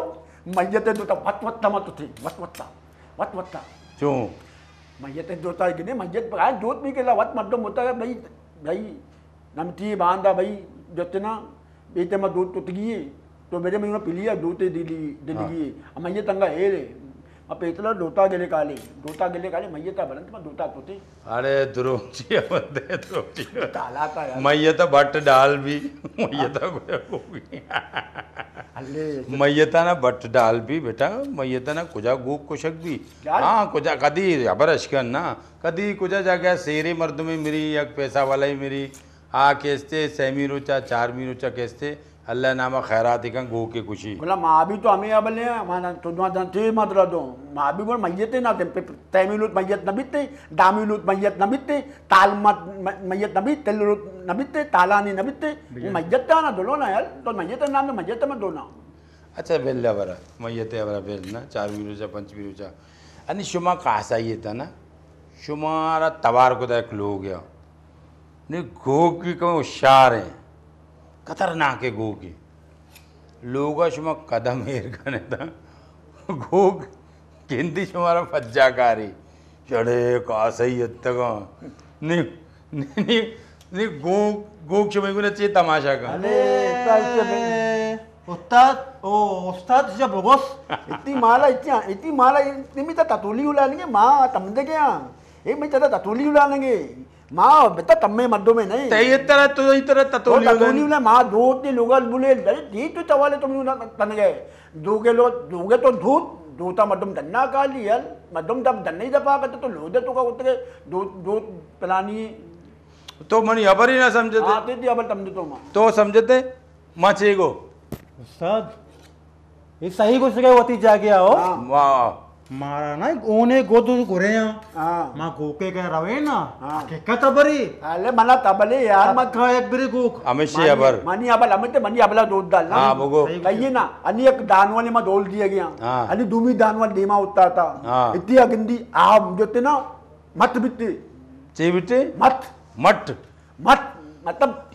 तो वत्ता मत थी वत्ता क्यों मय्यते दो ता कि मय्यत पर जोत भी केला वत मत होता है भाई भाई नमती बांधा भाई जतना बेटे में दूध टूट गई तो मेरे में पिलिया दूते दिली मय्यत तंगा हे रे अब इतना दोता गेले काले मय्यता बनत में दोता तोते अरे द्रोची बंदे द्रोची ताला का यार मैयत भट्ट डाल भी मैयता कोई अल्ले मैयता ना भट्ट डाल भी बेटा मैयता ना कुजा गूक कुशक भी हाँ कुजा कदी अबर अशकन ना कदी कुजा जाके शेरे मर्द में मेरी या पैसा वाला ही मेरी हाँ केस्ते सेमी रोचा 4 मी रोचा केस्ते अल्लाह नामा खैरात इकं गो के खुशी बोला माँ भी तो हमें अब ले माना तो जानते मत रह दो माँ भी बोल मैयत ना तैमिलुत मैयत नबिते दामिलुत मैयत नबिते तालमत मैयत नबित तेलुत नबिते तालानी नबिते मैयत ना दोलो ना यार तो मैयत नाम में मैयत में दो ना अच्छा बेल्ला बरा मैयत बरा बेल ना 4 मी रोचा 5 मी रोचा आणि शुमा कासा येता ना शुमारा तवार को देख लो गया नहीं गो की कम होशियार हैं खतरनाक है गो की लोग शुमा कदम हेर करने था गो केंदी शुमारा फज्जाकारी चढ़े का सही तक नहीं नहीं नहीं नहीं गो शुमा को चाहिए तमाशा का उस्ताद ओ उस्ताद जब बोगस इतनी माला इतनी में तो ततुली उला लेंगे माँ तम दे क्या एक में तो ततुली उला लेंगे माँ बेटा तम्मे मर्दों में नहीं ते इतना तो इतना ततोली ततुली उला माँ दो तीन लोग बोले अरे ठीक तो चवाले तुम तन गए दोगे तो धूत दूता मर्दम दन्ना का लिया मर्दम तब दन्ना ही दफा करते तो लोदे तो का उतरे दो प्लानी तो मनी अबर ही ना समझते आते थी अब तम तो माँ तो समझते माँ चेगो उस्ताद ये सही कुछ गए होती जा गया हो वाह मारा ना ओने गोदो घुरे हाँ मां गोके के रवे ना हाँ। के तबरी अरे मला तबले यार मत का एक बिरी गोक हमेशा अबर मनी अबल अमित मनी अबला दूध डालना हाँ बगो कहिए ना अनि एक दानवाले में दोल दिया गया हाँ। अनि दूमी दानवाल देमा उठता था हाँ। इतनी अगंदी आप जो थे ना मत बिते चे बेटे मत मट मतलब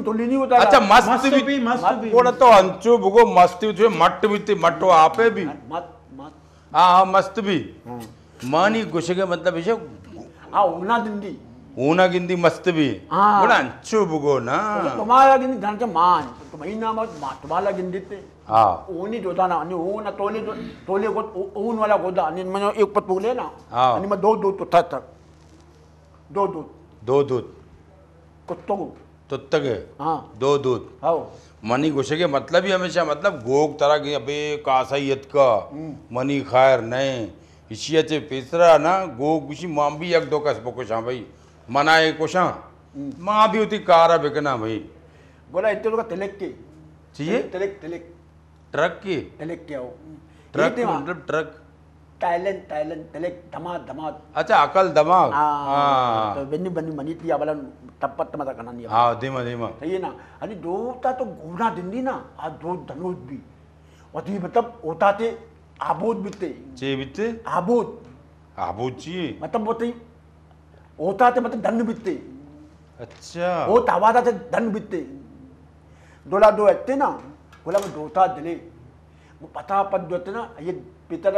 तो लेनी होता अच्छा मस्त मस्त भी मस्त भी कोड़ा तो अंचो बगो मस्त भी मट भी मटो आपे भी मत मत हाँ मस्त भी मानी गुस्से के मतलब इसे हाँ उना दिंदी ऊना गिंदी मस्त भी हाँ। बड़ा अंचो बगो ना तुम्हारा गिंदी जान के मान तुम्हारी नाम तुम्हारा गिंदी थे हाँ ऊनी जोता ना अनि ऊन तोले को ऊन वाला गोदा अनि मैं एक पत बोले ना हाँ। अनि मैं दो तो था तक दो दो दूध कुत्तों को तुत्तगे हाँ दो दूध आओ मनी घुसे के मतलब ही हमेशा मतलब गोग तरह के अबे कासैयत का मनी खैर नहीं इसी अच्छे पेसरा ना गोग कुछ मां भी एक दो कस बकुशा भाई मनाए कुशा मां भी उती कारा बिकना भाई बोला इतने लोग तिलक के चाहिए तिलक तिलक ट्रक की तिलक के आओ ट्रक मतलब ट्रक टाइलेंट टाइलेंट तिलक धमाद धमाद अच्छा अकल दिमाग हाँ तो बनी बनी मनी थी वाला तपत मत करना नहीं हाँ धीमा धीमा सही है ना अरे दोता तो घूमना दिंदी ना आज दो धनुष भी और ती मतलब होता थे आबोध बिते चे बिते आबोध आबू चाहिए मतलब वो थे होता थे मतलब धन बिते अच्छा वो तावादा थे धन बिते दोला दो ऐते ना बोला मैं दोता दिले वो पता पद जोते ना ये पितर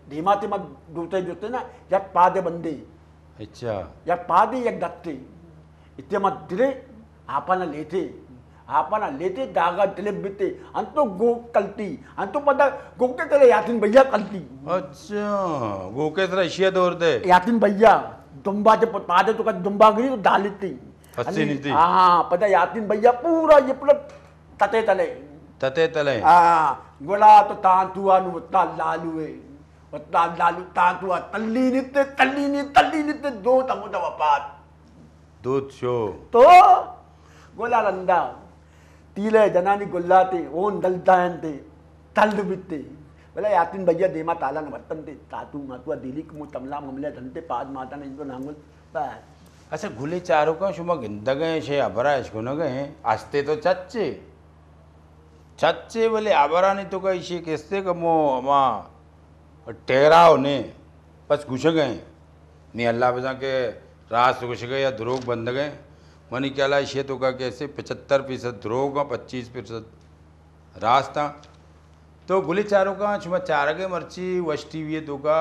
धीमा थे मत दोते जोते ना या पादे बंदे अच्छा या पादे या दत्ते इतने मत दिले आपना लेते दागा दिले बिते अंतो गो कल्ती अंतो पता गो के तेरे यातिन भैया कल्ती अच्छा वो कैसे तरह इशिया दौर दे यातिन भैया दुम्बा जब पादे तो का दुम्बा गिरी तो डालती हस्सी नहीं थी हाँ पता यातिन भैया पूरा ये पूरा तते तले हाँ गोला तो तांतुआ नु उतना लालुए उतना लालू तांतुआ तल्ली नित्ते दो तमु वपात दूध शो तो गोला रंदा तीले जनानी गुल्लाते ओन दलतायंते तल्द बित्ते बोला यातिन भैया देमा ताला न बर्तन थे तातू मातुआ दिली को तमला ममले धनते पाद माता ने इनको नांगुल बस अच्छा गुले चारों का शुमा गिंदा गए शे अबरा इसको न गए आस्ते तो चच्चे बोले अबरा नहीं तो का इसे किसते का मो माँ टेराव ने बस घुस गए नहीं अल्लाह बजा के रास घुस गए या द्रोग बंद गए मनी क्या ला इसे तो का कैसे 75% द्रोग 25% रास था तो गुले चारों का शुमा चार गए मर्ची वस्टी हुई तो का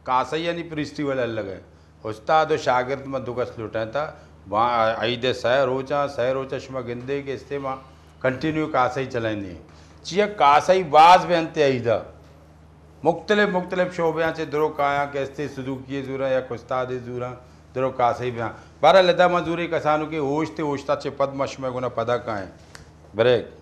कासैया नहीं पृष्टि वाले अलग है उस्ताद शागिर्द में दुगस लुटा था वहाँ आईदे सह रोचा शुमा गिंदे के इस्तेमाल कंटिन्यू कासई चलाएंगे चिया कासई बाज में अंते आईदा मुख्तलिफ शोबे से दरो काया कैसे सुदूकिए जूरा या कुस्ताद जूरा दरो कासई ब्याह बारह लदा मजूरी कसानु के ओछते ओछता चे पद मशमे गुना पदा काएं ब्रेक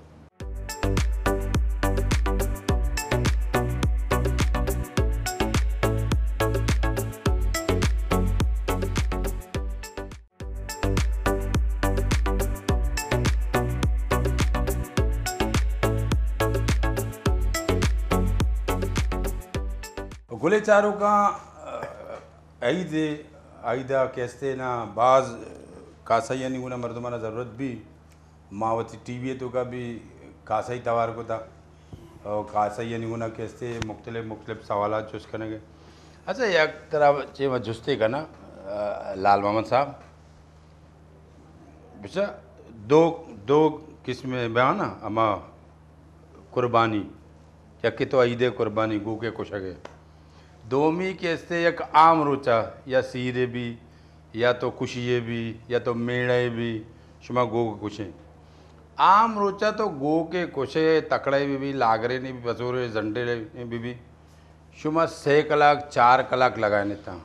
गुले चारों का आईदा कैसे ना बाज कासई नहीं गुना मर्दमाना ज़रूरत भी मावती टीवी तो का भी कासई तवार को था और कासई नहीं गुना कैसे मुख्तलिफ सवाल चूस करेंगे अच्छा एक तरह चे मैं जुस्ते का ना लाल मोहम्मद साहब बेचा दो किस्में बयान ना अमा कुर्बानी या कि तो ईद कुर्बानी गो के कुछ अगे दोमी कैसे एक आम रोचा या सीरे भी या तो खुशिये भी या तो मेड़े भी शुमा गो के कुछ आम रोचा तो गो के कुछ तकड़े भी लागरे ने भी बसोरे झंडे भी शुमा 6 कलाक 4 कलाक लगाए नेता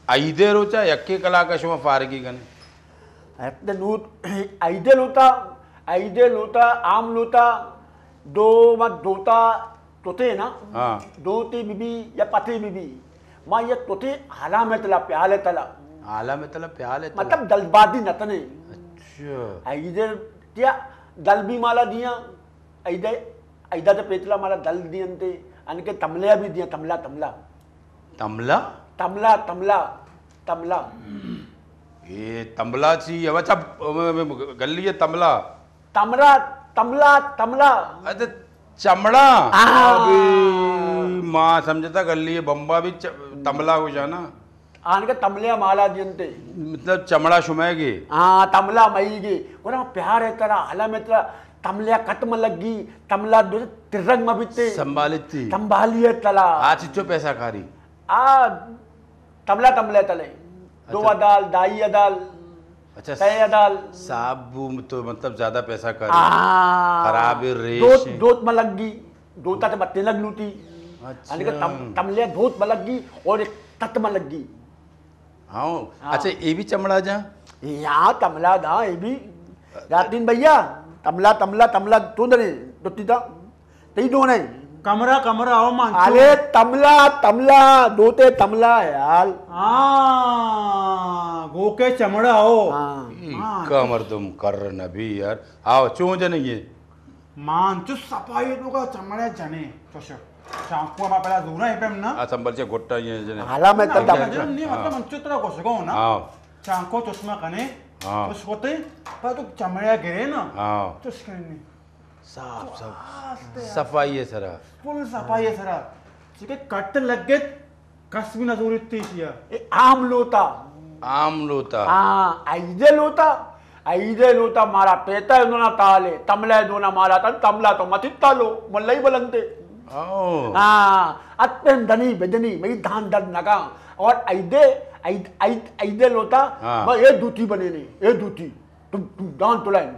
आईदे रोचा 1 कलाक का शुमा फारगी गने नूत आईदे लोता आम लोता दो मत दोता तोते ना हाँ दोती बीबी या पति बीबी माँ ये तोते हाला में तला प्याले तला आला में तला प्याले तला मतलब दलबादी नतने अच्छा इधर क्या दल भी माला दिया इधर तो पेतला माला दल दियंते अनके तमलिया भी दिया तमला तमला तमला तमला तमला तमला ये तमला ची अब अच्छा गली है तमला तमला तमला तमला अच्छा चमड़ा अभी माँ समझता गली है बम्बा भी तमला हो जाना आन के तमलिया माला दियंते मतलब चमड़ा शुमेगी हाँ तमला मईगी कोना प्यार है तेरा हाला में तेरा तमलिया खत्म लगी तमला तिरंग में बिते संभालित थी संभालिए तला आज चो पैसा खारी तमला तमले तले दो अदाल दाई अदाल अच्छा तय अदाल साबू तो मतलब ज्यादा पैसा खारी खराब खराब रेश दोत में लगी दोता तो बत्ते लग लूटी अच्छा तमलिया धोत में लगी और एक तत में लगी हाँ अच्छा ये भी चमड़ा जा यहाँ तमला दा ये भी यातीन भैया तमला तमला तमला तू दे तो तीदा तेई दो नहीं कमरा कमरा आओ मांचो अरे तमला तमला दोते तमला यार गोके चमड़ा आओ कमर तुम कर नबी यार आओ चूं जने ये मांचो सफाई तो का चमड़ा जने चोशो चाकू मा पहला दूरा है पेम ना आ संबल से गोट्टा ये जने हाला में तब नहीं मतलब मंचो तेरा कोसगो ना आओ चाकू चश्मा कने हाँ। उस होते पर तो चमड़ा गिरे ना आओ तो स्कैन साफ साफ सफाई है सरा फुल सफाई है सरा ठीक है कट लग गए कस भी ना जरूरत थी किया आम लोता आम लोता ఐదే లోత మారా పేత ఎదునా తాలే తమలా ఎదునా మారా తమలా తో మతిత్తాలో మల్లై బలంతే आओ अत्यंत धनी बेदनी मई धान दर नगा और ऐदे लोता हाँ। ये दूती बने नहीं ये दूती तुम दान तुलाए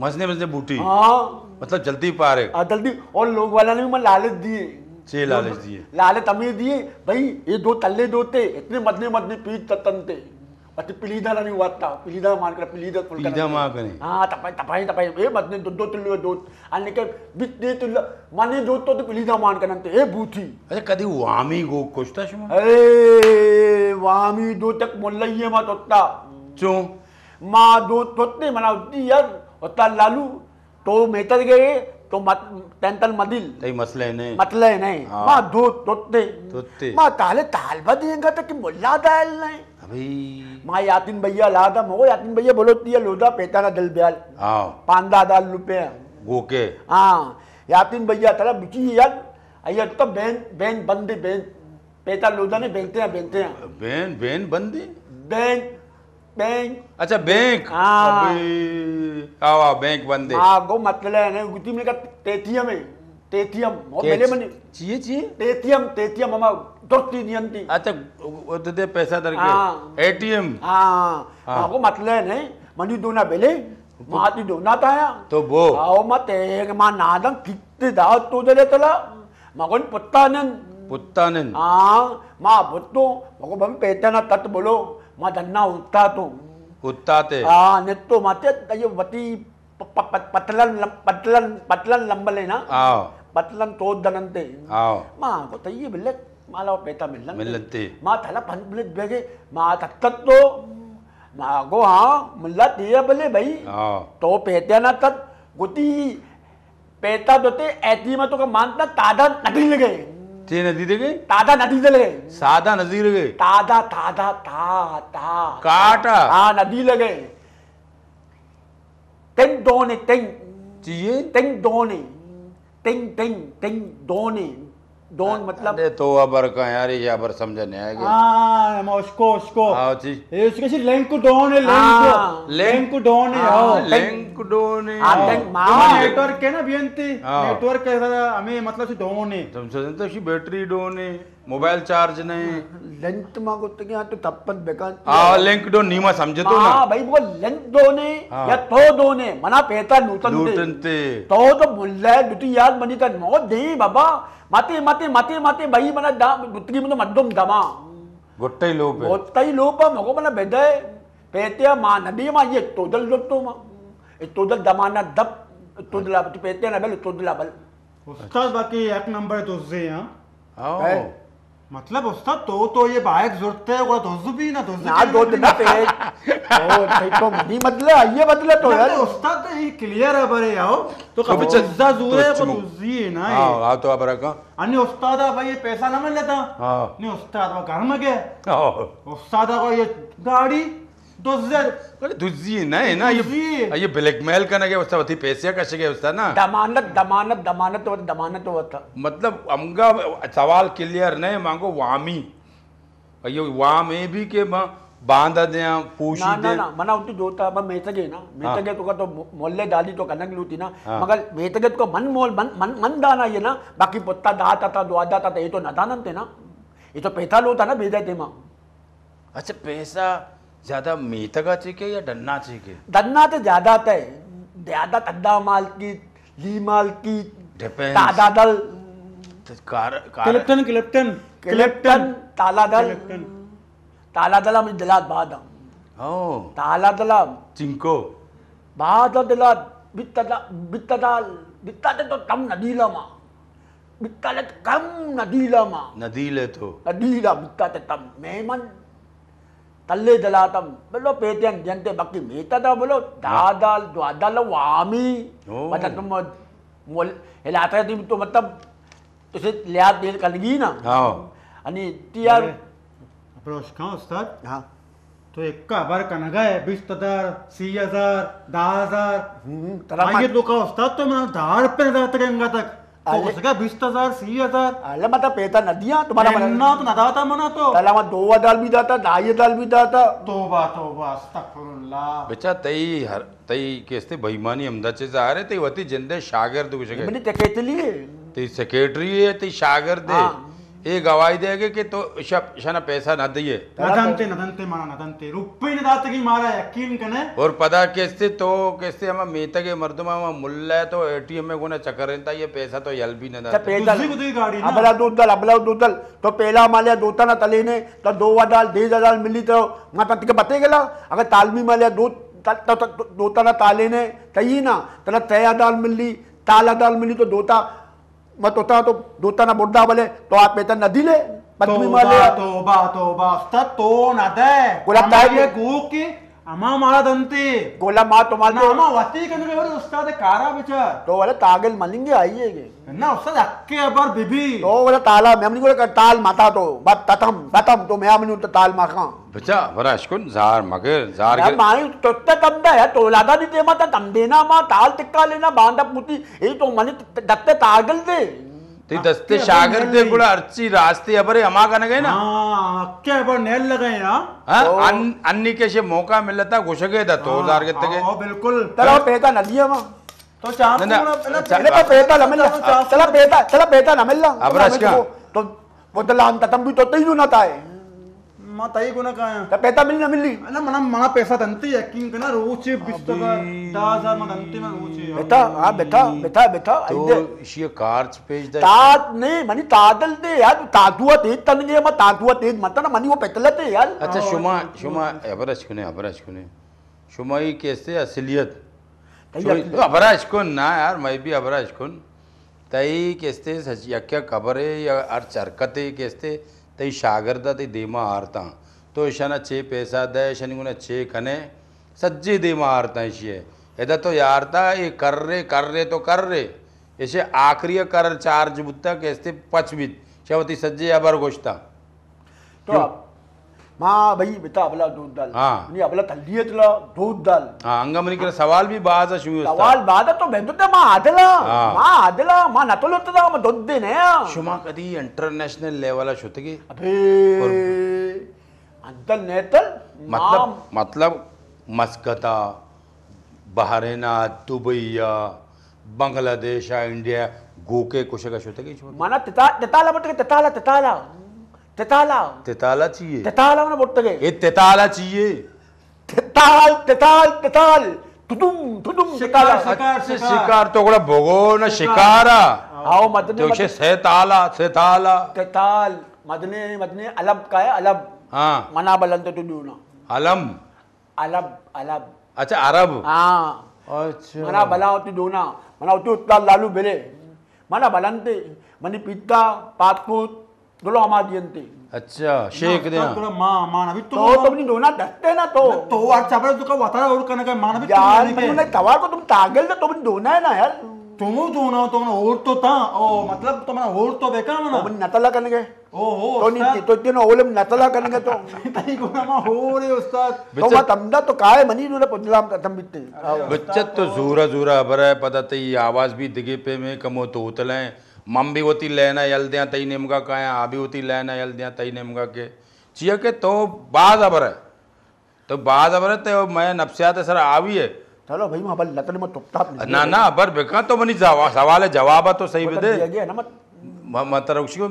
मसने मसने बूटी हाँ मतलब जल्दी पारे जल्दी और लोग वाला ने मैं लालच दिए छह लालच दिए लालच तमीर दिए भाई ये दो तल्ले दोते इतने मदने मदने पीठ ततनते अति पिलीदा नहीं हुआ था पिलीदा मान कर पीदा मां कने हाँ तपाई ये मदने दो तुल्ले दो अन्य के बित्ते तुल्ले माने दो तो पिलीदा मान कर नंते ये बूथी अच्छा कदी वामी गो कोष्टा शुमा अरे वामी दो तक मोल्लइये मा तोत्ता चूं माँ दो तोत्ते मना उद्दी यार होता लालू तो मेतर गए तो तेंतल मदिल तई मसले ने मतले नहीं हाँ। माँ दो तोत्ते तोत्ते। माँ ताले ताल बदेंगा तो कि मुल्ला दाल नहीं अभी माँ यातिन भैया लादा मो यातिन भैया बोलो तिया लोदा पेता ना दल ब्याल आओ पांदा दाल रुपया गोके हाँ यातिन भैया तला बिची यार अయ్యా तो बेन बंदे बेन पेता लोदा ने बेनते हैं बेन बेन बंदी बैंक अच्छा बैंक हाँ। अबे आओ आओ बैंक बंदे हाँ गो मतलब है गुती में का तेथियम है तेथियम और पहले मनी चाहिए तेथियम हमारा दोस्ती नियंती अच्छा वो तो दे पैसा दर हाँ। के एटीएम हाँ गो मतलब है नहीं मनी दोना बेले माती दोना ताया तो वो आओ मत एक माँ नादम कितने दाव तो जले तला मगन पुत्ता ने हाँ माँ बुत्तो मगो बम पेता ना तत् बोलो माँ धन्ना उठता तो उत्ताते हाँ नेत्तो माते ये वती पतलन लंबले ना आओ पतलन तो दनंते आओ माँ को तो ये बिल्ले माला पेता मिलते माँ थला पंच बिल्ले बेगे माँ तत्त तो माँ को हाँ मुल्ला दिया बोले भाई आओ तो पेत्या ना तत् गुती पेता दोते ऐती में तो का मानता तादा नदी लगे चे नदी दे गए तादा नदी लगे सादा नदी लगे तादा काटा हाँ नदी लगे टेंग दोने चाहिए टेंग दोने दोन मतलब अरे तो अबर का यार ये अबर समझ नहीं आएगा हाँ मैं उसको आओ जी ये उसके सिर्फ लेंक डोन है हाँ, लेंक डोन है आओ लिंक डोने हाँ, लिंक माँ नेटवर्क के ना बियंती हाँ। नेटवर्क के हमें मतलब से डोन है तुम सोचते हो बैटरी डोने मोबाइल चार्ज नहीं लेंथ माँ को तो क्या तो तप्पन बेकार हाँ लिंक डोन नीमा समझे तो ना हाँ भाई वो लेंथ दोने हाँ। या तो दोने मना पेता नूतन लूटन ते तो मुल्ला दुटी याद बनी था मो दे बाबा माते भाई मना दा दुतगी मना मद्दम दमा गुट्टे लोप है गोत्ताई लोपा मगो मना बेदे पेत्या माँ नदी माँ ये तोदल लोटो माँ ये तोदल दमाना दब तोदला पेत्या ना बेल तोदला बल उस्ताद बाकी एक नंबर दोजे हैं आओ है। मतलब उस्ताद तो ये बाइक जरूरत है वो दोजु भी ना दोजु ना दो दिन पे ओ भाई तो नहीं बदले ये बदले तो यार उस्ताद तो ये क्लियर है बरे आओ तो कब बच्चा- इज्जा जूरे तो को चुमो। दोजी है ना हाँ ये आओ तो अबर का अन्य उस्ताद भाई ये पैसा ना मिल लेता हाँ नहीं उस्ताद वो घर में गया आओ उस्ताद को ये गाड़ी 2000 अरे दुजी ना है ना दुजी। ये ब्लैकमेल करना क्या उसका वती पैसे कश गया उसका ना दमानत होता मतलब हमका सवाल क्लियर नहीं मांगो वामी ये वाम ए भी के बांधा दे पूछी ना दे मना उठी जोता अब मेतगे ना मेतगे तो का तो मोल्ले दादी तो कनक लूटी ना हाँ। मगर मेतगे तो मन दाना ये ना बाकी पुत्ता दाता था द्वादा था ये तो नदानन थे ना ये तो पैसा लोता ना भेजा थे माँ अच्छा पैसा ज्यादा मेतगा चाहिए या डन्ना चाहिए दन्ना तो ज्यादा थे ज्यादा तद्दा माल की ली माल की Depends. तादा दल क्लिप्टन ताला दल ताला दला में दिलात बाद ओ ताला दला चिंको Bahadadala bittade to tam nadila ma. Bittale kam nadila ma. नदीले तो Nadila bittade tam memang talle dalatam belo petian jante baki meta da belo dadal dwadal wami Oh. मतलब तुम मोल हिलाता है तो मतलब उसे लिहाज दे कलगी ना हाँ आणि ती यार अप्रोच का उस्ताद हाँ तो एक्का बार कनगा है 20,000 30,000 10,000 तरह आइए तो का उस्ताद तो मैं 10 रुपये नदा तक तक तो अरे- हो सका 20,000 30,000 अल्लाह मतलब पेता नदियाँ तुम्हारा ना तो नदाता मना तो तला में 2 दाल भी दाता 2.5 दाल भी दाता तोबा तोबा अस्तगफुरुल्लाह बच्चा तई हर तई केस्ते बेईमानी अमदाचे जा रहे तई वती जिंदे शागिर्द कुछ के मैंने तकेत लिए तई सेक्रेटरी है तई शागिर्द है हाँ। ये गवाही देगे कि तो शना पैसा न दिए नदंते माना नदंते रुपये नदाते की मारा यकीन कने और पता कैसे हम मेता के मर्दमा में मुल्ला है तो एटीएम में गुना चक्कर रहता ये पैसा तो यल भी न त्या दाते पेता दुसरी कुठली गाडी ना? आपला दूध दल तो पेला माल्या दोताना तलेने तर 2 दाल 1.5 दाल मिली तो मग तिके बते गेला अगर तालमी माल्या दोताना तालेने तई ना त्याला तया दाल मिली ताला दाल मिली तो दोता मग तो दोताना बोडा बोले तो आप पेता नदी ले पत्नी माले तोबा तोबा उस्ताद तो नदे कोला काय- ये गो की अमा मारा दंते गोला मा तुम्हाला ना अमा वती कने रे उस्ताद कारा बिचार तो वाला तागल मलिंगे आइएगे ना उस्ताद अक्के बार बीबी तो वाला ताला मैं हमने को ताल माता तो बात ततम तो मैं हमने तो ताल माखा बच्चा बरा अशकुन जार मगर जार यार माई तो तमदा है तो लादा नहीं ते मत तम देना मा ताल टिक्का लेना बांधा पुती ये तो मने दत्ते तागल दे ते दस्ते शागिर्द दे गुड़ा अर्ची रास्ते अबरे अमा कने गए ना हां अक्के बार नेल लगाए ना हाँ अन्नी के से मौका मिलता घुसगे दा 2000 के तके हां बिल्कुल चलो पेता नदिया मा तो चाप ना, चले तो पेता न मिल चला पेता न मिल अब रश का? तो वो तो लान ततम भी तो तीनों ना ताए मा तई गुना का तो पेता मिल न मिली अना मना मना पैसा दंती यकीन कना रोचे 20,000 10,000 में दंती में रोचे बेटा हाँ बेटा तो इधर ये कार्ड पेज दा तात नहीं मनी तादल दे यार तातुआ तेज तनगे मा तातुआ तेज मत ना मनी वो पेतलते यार अच्छा शुमा अबरज कुने शुमा ही कैसे असलियत अबरज कुन ना यार मैं भी अबरज कुन तई कैसे सच यक्या खबरे या अर्च हरकते कैसे तई शागिर्दा तई देमा हारता तो ईशाना 6 पैसा दे शनि गुना 6 कने सज्जे देमा हारता इशिए एदा तो यारता ये कर रहे तो कर रहे ऐसे आखिरी कर चार्ज बुत्ता कैसे पचवित शेवती सज्जे अबर गोश्ता तो माँ भाई बेटा अबला दूध दाल हाँ। नहीं अबला थल्ली चला दूध दाल हाँ अंगमनी के सवाल भी बाज शुरू सवाल बाद तो बेंदुते माँ आदला माँ नतोल होता माँ दूध दे ने शुमा कधी इंटरनॅशनल लेवल होते अबे अंतल नेतल मतलब मस्कता बहरेना दुबईया बांग्लादेश इंडिया गोके कुछ का होते की माना तेताला बट तेताला चाहिए माना बोलते के ये तेताला चाहिए तेताल तुदुम तेताला शिकार तो बड़ा भोगो न शिकारा आओ मदने तो सेताला तेताल मदने अलब का है अलब हाँ मना बलंत तो दूना अलम अलब अच्छा अरब हाँ अच्छा मना बला होती दोना मना होती उत्ता लालू बेले मना बलंते मनी पिता पातकूत दोलो अमादियंते अच्छा शेख दे थोड़ा मां अभी तो तुम नहीं दोना डरते ना तो आज चापड़े तो का वातारा और करने का मान भी यार तुमने तवा को तुम तागल तो तुम दोना है ना यार तुम दोना तो ना और तो था ओ मतलब तो मना और तो बेकार मना तुम नतला करने ओ हो तो नहीं तो तीनों ओलम नतला करने तो तई को ना हो रे उस्ताद तो मैं तमदा तो काय मनी दूला पुजलाम तम बिते बच्चा तो जोरा बरा पता तई आवाज भी दिगे पे में कमो तो उतले मम भी होती लेना यल दिया तई नेमगा का आ भी होती लेना यल दिया तई नेमगा के चिया के तो बाज अबर है तो मैं नफ्सियात सर आवी है चलो भाई मैं लतन में टुकता ना अबर बेका तो मनी सवाल है जवाब तो सही बदे गया ना मत मतलब उसको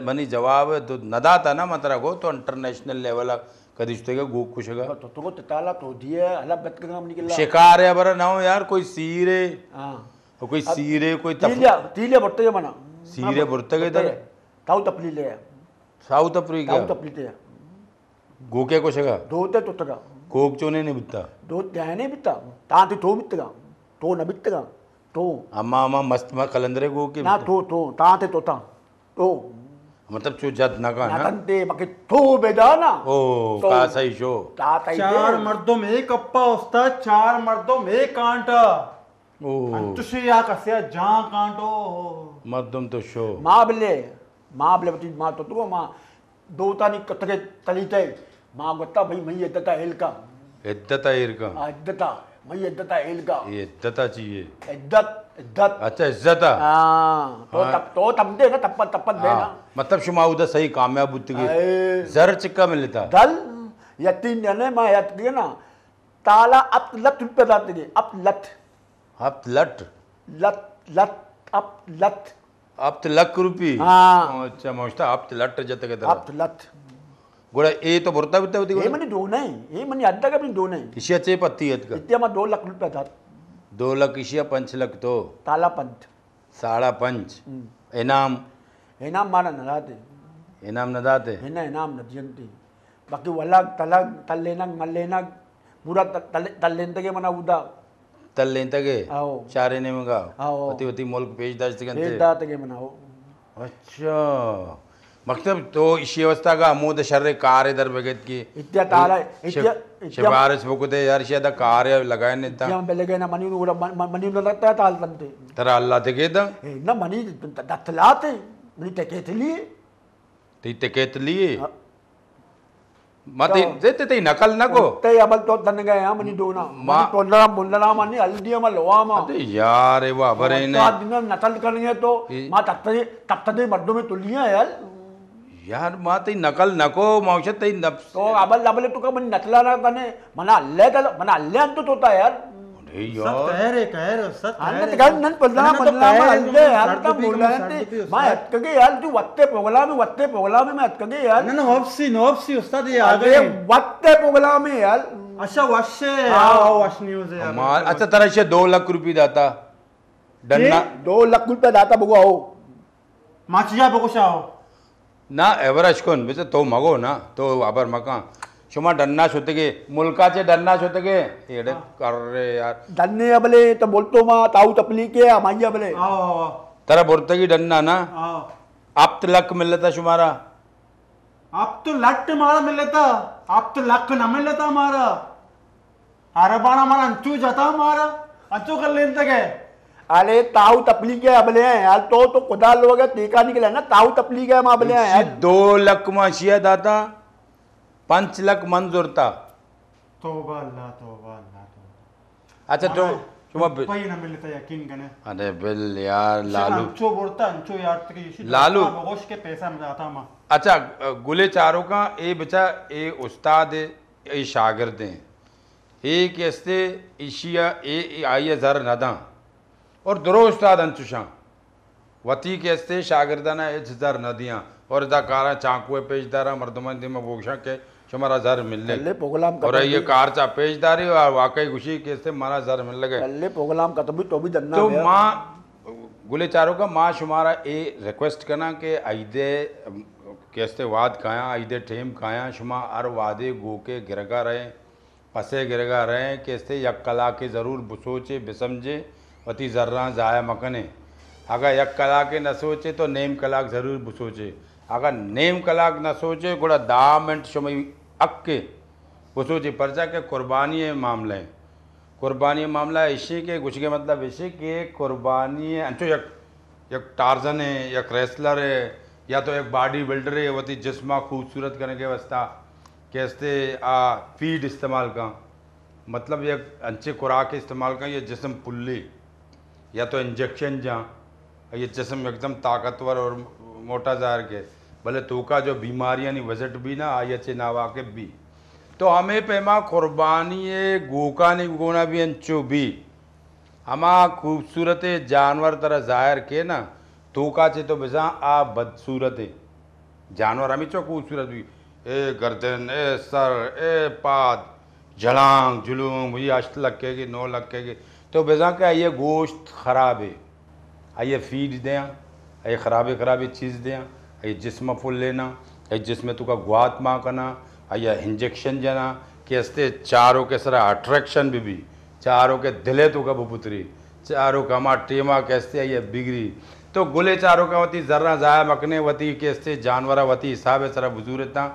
मनी जवाब तो नदाता ना मतलब को तो इंटरनेशनल लेवल कदी का गो कुछ तो तताला तो दिए अलग बत का हम निकला शिकार है अबर ना हो यार कोई सीरे हां कोई सीरे कोई तीलिया बट्टे मना सीरे बुरते गए इधर ताऊ तपली ले साउथ अफ्रीका ताऊ तपली ते गोके कुछ का दोते तो तगा कोक चोने नहीं बिता दो त्याने नहीं बिता तांते तो बितगा तो न बितगा तो अम्मा अम्मा मस्त मा कलंदरे को के ना तो तांते तो ता तो मतलब चो जात ना का ना ना तंते बाकी तो बेदा ना ओ तो का सही शो ताता ही चार मर्दों में एक अप्पा उस्ताद, चार मर्दों में एक कांटा। ओ अंतुशी या कस्या जहाँ कांटो मर्दम तो शो माँ बले बती माँ तो तू माँ दो तानी कतरे तलीते माँ गत्ता भाई मैं इद्दता हेल का इद्दत है इरका इद्दता मैं इद्दता हेल का ये इद्दता चाहिए इद्दत अच्छा इज्जत है हाँ तो तब दे ना तप्पत दे ना मतलब शुमा उधर सही कामयाब बुद्ध के अरे, जर चिक्का में लेता दल यतीन ने मैं याद किया ना ताला अब लत पे जाते गए अब लत अब लट अब लत अब तो लख रुपी हाँ। अच्छा मोस्ता अब तो लट जत के अब तरह लत गोड़ा ए तो भरता बिता होती ये मनी दो नहीं ये मनी अद्दा का भी दो नहीं इशिया चे पत्ती है का इतने में 2 लाख रुपया था 2 लाख इशिया 5 लाख तो ताला पंथ 5.5 इनाम इनाम मारा नराते इनाम न दाते हिना इनाम नदियंती बाकी वलग तलग तल्लेना मल्लेना पूरा तल्लेंते के मना उदा तल लें तगे आओ चारे ने मंगा आओ पति पति मोल पेश दाज फिर तगंते दात के मनाओ अच्छा मतलब तो इसी अवस्था का अमोद शर्रे कार्य दर भगत की इत्या ताला इत्या शिफारिश बकुते यार शायद कार्य लगाए ने ता इत्या बेलगे ना मनी उड़ा मनी उड़ा लगता है ताल तंते तरा अल्लाह ते के दा ना मनी दत्तलाते मनी टेकेतली ते केतली मत देते ते नकल न को ते अबल तो तन गए हम मनी दोना मनी तोलरा मुंडला मनी हल्दिया में लोआ मा अरे यार ये वाह बरे ने दिन नकल करेंगे तो मां तत्ते मर्दों में तुलियां यार मां ते नकल नको मौशत ते नफ्स तो अबल अबल तो का मनी नकला ना तने मना अल्ले तो होता है यार अरे सत यार कह रहे सत अन्न तो नन पल्ला पल्ला में अल्ले यार का बोला है मैं अटके यार तू वत्ते पोगला में मैं अटके यार ना नॉप्सी उस्ताद ये आ अरे गए वत्ते पोगला में यार अच्छा वश्य आओ वश न्यूज़ है माल अच्छा तरह से 2 लाख रुपये दाता डन्ना 2 लाख रुपया दाता बगो आओ माचिया बकुशाओ ना एवरेज कोण बेचे तो मगो ना तो आबर मका शुमा डन्ना शोतगे मुल्काचे डन्ना शोतगे एडे कर रे यार धन्य अबले तो बोलतो मा ताऊ तपली के माई अबले आओ तेरा बोलते डन्ना ना आओ अब तो लक मिल लेता शुमारा आप तो लट मारा मिल लेता आप तो लक न मिल लेता हमारा अरबाना हमारा अंचू जाता हमारा अंचू कर लेते गए अरे ताऊ तपली के अबले हैं यार तो खुदा लोग टीका निकला ना ताऊ तपली के हम अबले हैं यार 2 लाख माशिया दाता 5 लाख मंजूर था तौबा अल्लाह अच्छा तो शुमा पई न मिलता यकीन कने अरे बिल यार लालू अंचो बोलता अंचो यार तक लालू। गोश के पैसा में जाता मां अच्छा गुले चारों का ए बचा ए उस्ताद है ए शागिर्द हैं एक ऐसे इशिया ए आई जर नदा और दरो उस्ताद अंचुशा वती के ऐसे शागिर्दाना ए जर नदियाँ और इदा कारा चाकुए पेशदारा मर्दमंदी में बोक्षा के शुमारा जर मिल अल्ले ले प्रोग्राम और ये कार चा पेशदारी और वाकई खुशी के से मारा जर मिल लगे अल्ले प्रोग्राम का तो भी दन्ना तो है माँ गुले चारों का माँ शुमारा ए रिक्वेस्ट करना कि आइदे कैसे वाद खाया आइदे ठेम खाया शुमा अर वादे गो के गिरगा रहे पसे गिरगा रहे कैसे यक कला के ज़रूर सोचे बिसमझे वती जर्रा ज़ाया मकने अगर यक कला के न सोचे तो नेम कलाक ज़रूर सोचे अगर नेम कलाक न सोचे गुड़ा 10 मिनट शुमई अक्के सोचे परचा के कुर्बानी मामले कुर्बानी मामला इसी के कुछ के मतलब इसी के कुर्बानी अंचो एक टार्जन है एक रेसलर है या तो एक बॉडी बिल्डर है वती जिस्मा खूबसूरत करने के वास्ता कैसे फीड इस्तेमाल का मतलब ये अच्छे खुराक इस्तेमाल का ये जिस्म पुल्ली या तो इंजेक्शन जहाँ ये जिस्म एकदम ताकतवर और मोटा ज़ाहिर के भले तो का जो बीमारियाँ नहीं वजट भी ना आई अच्छे नावाकिब भी तो हमें पैमा कुर्बानी गोका नहीं गोना भी अंचो भी हमा खूबसूरत जानवर तरह ज़ाहिर के ना तो का चे तो बिजा आ बदसूरत जानवर हमें चो खूबसूरत भी ए गर्दन ए सर ए पाद जलांग जुलूम मुझे अष्ट लक्के नौ लक्के की तो बिजा क्या ये गोश्त ख़राब है आइए फीड दें ये ख़राबी चीज़ दें ये जिस्म फुल लेना ये जिसमें तुका गुआत माँ करना या इंजेक्शन जना कैसे चारों के सरा अट्रैक्शन भी चारों के दिले तो कब पुत्री चारों का मा टेमा कैसे ये बिगड़ी तो गुले चारों का वती जर्रा जाया मकने वती कैसे जानवरा वती हिसाब सरा बुजुरे ता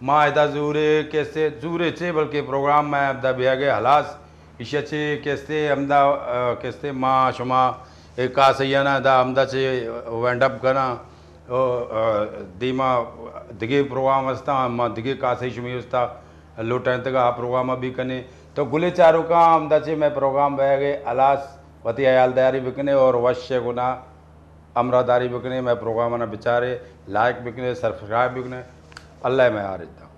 माँ इदा जूरे कैसे जूरे चे बल्कि प्रोग्राम में अबदा बिया गए हलास इशे चे कैसे अमदा कैसे माँ शुमा एक का सैयाना दा अमदा चे वेंड अप करना दीमा दिगे प्रोग्राम अस्ता माँ दिगे का सही शुमी उसता लोटन तक आप प्रोग्राम भी कने तो गुले चारों का अमदा चे मैं प्रोग्राम बह गए अलास वती अयालदारी बिकने और वश्य गुना अमरादारी बिकने मैं प्रोग्राम ना बेचारे लाइक बिकने सब्सक्राइब बिकने अल्लाह में आ रहा